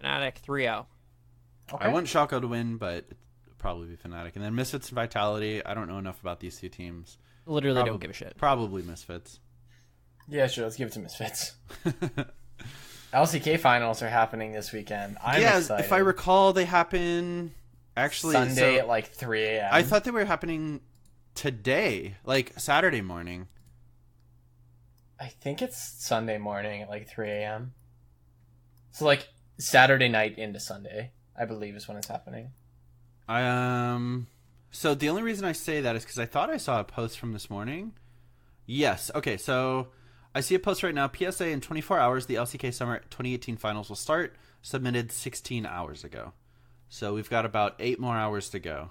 Fnatic 3-0. Okay. I want Schalke to win, but it'll probably be Fnatic. And then Misfits and Vitality. I don't know enough about these two teams. Literally don't give a shit. Probably Misfits. Yeah, sure. Let's give it to Misfits. LCK finals are happening this weekend. I'm excited. If I recall, they happen actually Sunday at like 3 a.m. I thought they were happening today, like Saturday morning. I think it's Sunday morning at like 3 a.m. So like Saturday night into Sunday, I believe is when it's happening. So the only reason I say that is because I thought I saw a post from this morning. Yes. Okay. So I see a post right now. PSA in 24 hours, the LCK Summer 2018 Finals will start. Submitted 16 hours ago. So we've got about 8 more hours to go.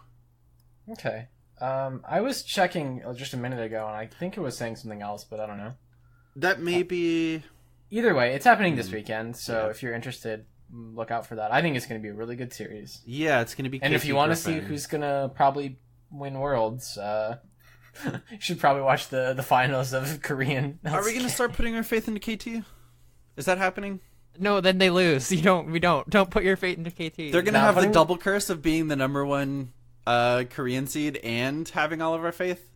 Okay. I was checking just a minute ago, and I think it was saying something else, but I don't know. That may be... Either way, it's happening this weekend, so if you're interested, look out for that. I think it's going to be a really good series. Yeah, it's going to be And if you want to see who's going to probably win Worlds, you should probably watch the finals of Korean. Are we going to start putting our faith into KT? Is that happening? No, then they lose. We don't. Don't put your fate into KT. They're going to have the double curse of being the number 1 Korean seed and having all of our faith?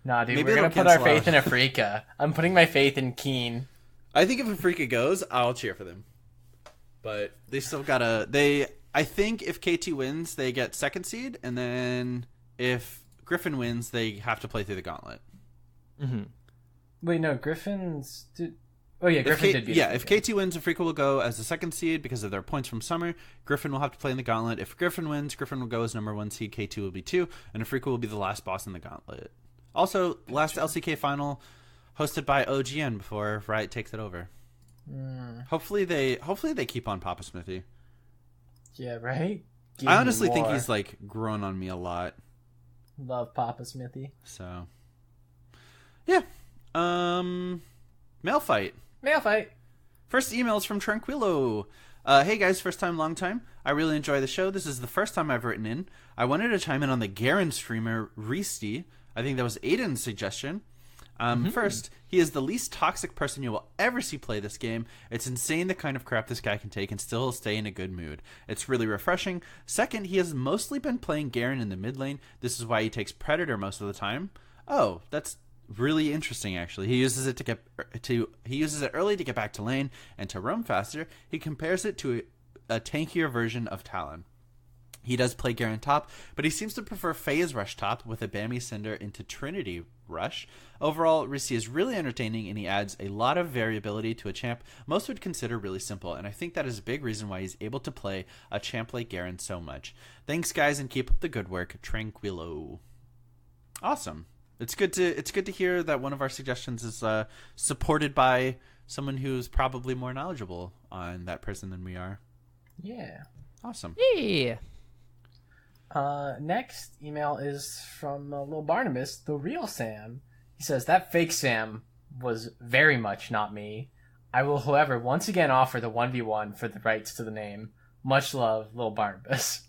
Nah, dude, Maybe we're going to they'll put our cancel faith in Afrika. I'm putting my faith in Keen. I think if Afrika goes, I'll cheer for them. But they still gotta... I think if KT wins, they get 2nd seed, and then if Griffin wins, they have to play through the gauntlet. Mm-hmm. Wait, no, Griffin's... Oh, yeah, Griffin did beat Yeah, Afrika. if KT wins, Afrika will go as the 2nd seed because of their points from Summer. Griffin will have to play in the gauntlet. If Griffin wins, Griffin will go as number 1 seed, KT will be 2, and Afrika will be the last boss in the gauntlet. Also, last LCK final hosted by OGN before Riot takes it over. Hopefully they keep on Papa Smithy. Yeah, right? Give I me honestly think more. he's like grown on me a lot. Love Papa Smithy. So yeah. Mail fight. Mail fight. First email is from Tranquillo. Hey guys, first time, long time. I really enjoy the show. This is the first time I've written in. I wanted to chime in on the Garen streamer, Reesty. I think that was Aiden's suggestion. First, he is the least toxic person you will ever see play this game. It's insane the kind of crap this guy can take and still stay in a good mood. It's really refreshing. Second, he has mostly been playing Garen in the mid lane. This is why he takes Predator most of the time. Oh, that's really interesting actually. He uses it he uses it early to get back to lane and to roam faster. He compares it to a tankier version of Talon. He does play Garen top, but he seems to prefer Phase Rush top with a Bammy Cinder into Trinity Rush. Overall, Risi is really entertaining and he adds a lot of variability to a champ most would consider really simple, and I think that is a big reason why he's able to play a champ like Garen so much. Thanks guys and keep up the good work. Tranquillo. Awesome. It's good to hear that one of our suggestions is supported by someone who's probably more knowledgeable on that person than we are. Yeah. Awesome. Yeah. Next email is from Lil Barnabas, the real Sam. He says, that fake Sam was very much not me. I will, however, once again offer the 1v1 for the rights to the name. Much love, Lil Barnabas.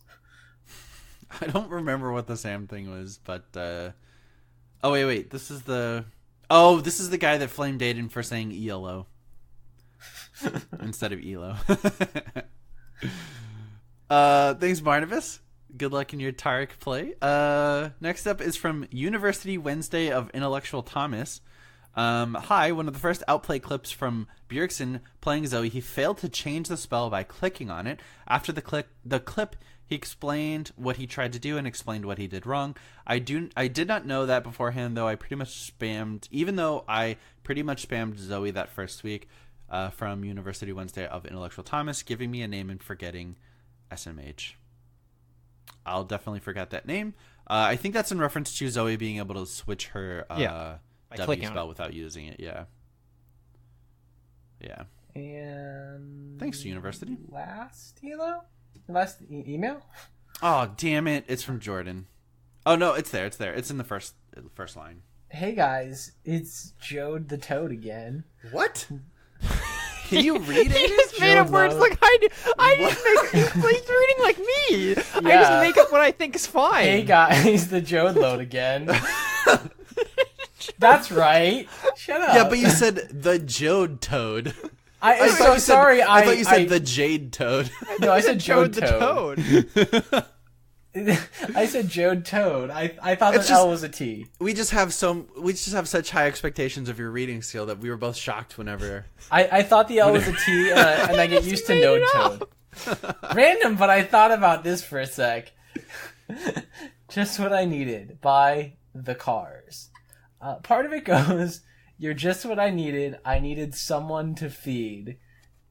I don't remember what the Sam thing was, but oh wait, this is the guy that flamed Aiden for saying ELO instead of ELO. Thanks, Barnabas. Good luck in your Tarek play. Next up is from University Wednesday of Intellectual Thomas. Hi, one of the first outplay clips from Bjergsen playing Zoe. He failed to change the spell by clicking on it. After the clip, he explained what he tried to do and explained what he did wrong. I did not know that beforehand, though I pretty much spammed Zoe that first week from University Wednesday of Intellectual Thomas, giving me a name and forgetting SMH. I'll definitely forget that name. I think that's in reference to Zoe being able to switch her W spell without using it. Yeah. And thanks to University. Last email? Oh, damn it. It's from Jordan. Oh, no, it's there. It's in the first line. Hey, guys. It's Jode the Toad again. What? Can you read it? He just made up words like I do. He's reading like me. I Yeah. just make up what I think is fine. Hey, guys. The Jode load again. That's right. Shut up. Yeah, but you said the Jode Toad. I'm so sorry. I thought you said the Jade Toad. No, I said Jode the Toad. I said Jode Toad. I thought It's that just- L was a T. We just have such high expectations of your reading skill that we were both shocked whenever. I thought the L was a T, and I get used to Node Toad. Random, but I thought about this for a sec. Just what I needed by the Cars. Part of it goes, you're just what I needed. I needed someone to feed.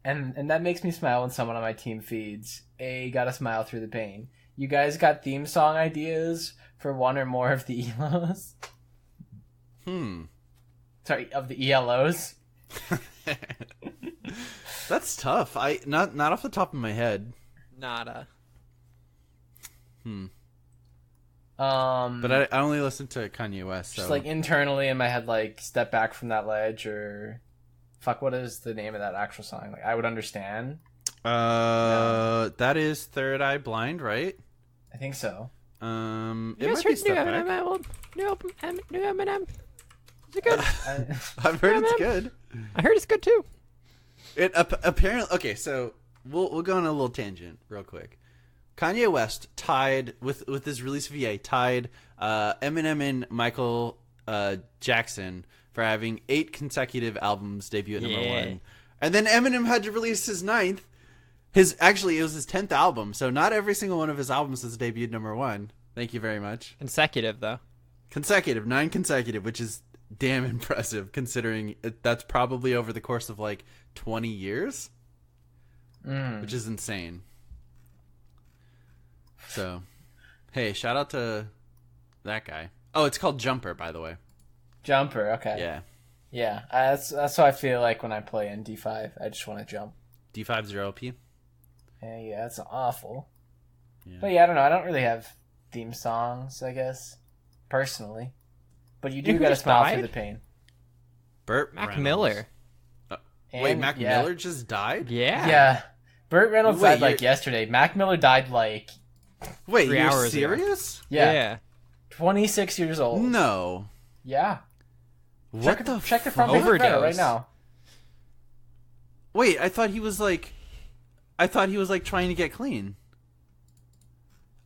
And that makes me smile when someone on my team feeds. Gotta smile through the pain. You guys got theme song ideas for one or more of the elos? Sorry, of the ELOs. That's tough. I not off the top of my head. Nada. But I only listen to Kanye West. Just so. like internally in my head, like step back from that ledge, or fuck, what is the name of that actual song? Like I would understand. That is Third Eye Blind, right? I think so. It might be Step Back. New Eminem. Is it good? I've heard it's good. I heard it's good too. It apparently okay. So we'll go on a little tangent real quick. Kanye West tied with his release of VA tied Eminem and Michael Jackson for having 8 consecutive albums debut at number 1, and then Eminem had to release his 9th. It was his 10th album, so not every single one of his albums has debuted number 1. Thank you very much. Consecutive though. 9 consecutive, which is damn impressive considering that's probably over the course of like 20 years, which is insane. So, hey, shout out to that guy. Oh, it's called Jumper, by the way. Jumper, okay. Yeah. Yeah, that's how I feel like when I play in D5. I just want to jump. D5 0LP? Yeah, that's awful. Yeah. But yeah, I don't know. I don't really have theme songs, I guess, personally. But you do who gotta just smile died? through the pain. Burt Mac Reynolds. Miller. Wait, And- Mac yeah. Miller just died? Yeah. Yeah. Burt Reynolds Wait, died like you're- yesterday. Mac Miller died like, Wait, 3 you're hours ago. serious? yeah, 26 years old. No. Yeah. What Check the front page of Overdose. Reddit right now. Wait, I thought he was like trying to get clean.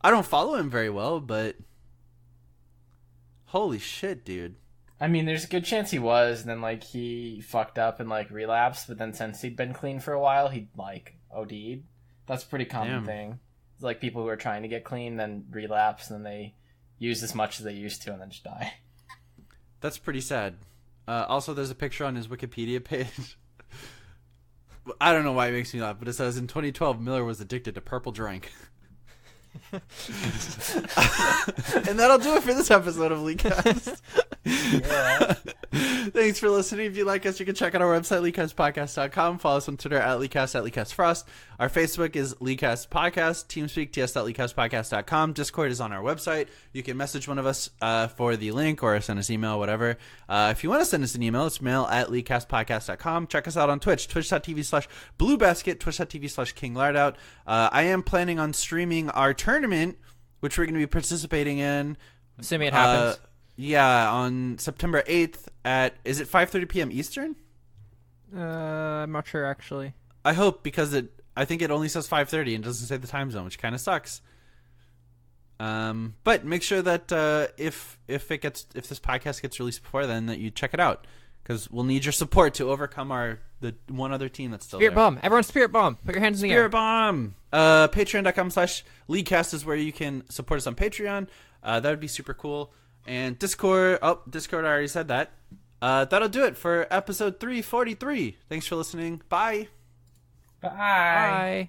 I don't follow him very well, but holy shit, dude. I mean, there's a good chance he was, and then like he fucked up and like relapsed, but then since he'd been clean for a while, he'd like OD'd. That's a pretty common Damn. thing. It's like people who are trying to get clean, then relapse, and then they use as much as they used to, and then just die. That's pretty sad. Also, there's a picture on his Wikipedia page. I don't know why it makes me laugh, but it says in 2012, Miller was addicted to purple drink. And that'll do it for this episode of Leakcast. Yeah. Thanks for listening. If you like us, you can check out our website, leakcastpodcast.com. Follow us on Twitter at leakcast@leakcastfrost. Our Facebook is Leakcast Podcast. Teamspeak, ts.leakcastpodcast.com. Discord is on our website. You can message one of us for the link or send us email, whatever. If you want to send us an email, it's mail@leakcastpodcast.com. Check us out on Twitch, twitch.tv/bluebasket, twitch.tv/kinglardout. I am planning on streaming our tournament, which we're going to be participating in. Assuming it happens. Yeah, on September 8th at, is it 5:30 p.m. Eastern? I'm not sure actually. I hope, because I think it only says 5:30 and doesn't say the time zone, which kind of sucks. But make sure that if this podcast gets released before then, that you check it out, because we'll need your support to overcome the one other team that's still Spirit there. bomb. Everyone spirit bomb. Put your hands in the air. Spirit bomb. Patreon.com/Leaguecast is where you can support us on Patreon. That would be super cool. And Discord. Oh, Discord, I already said that. That'll do it for episode 343. Thanks for listening. Bye. Bye. Bye.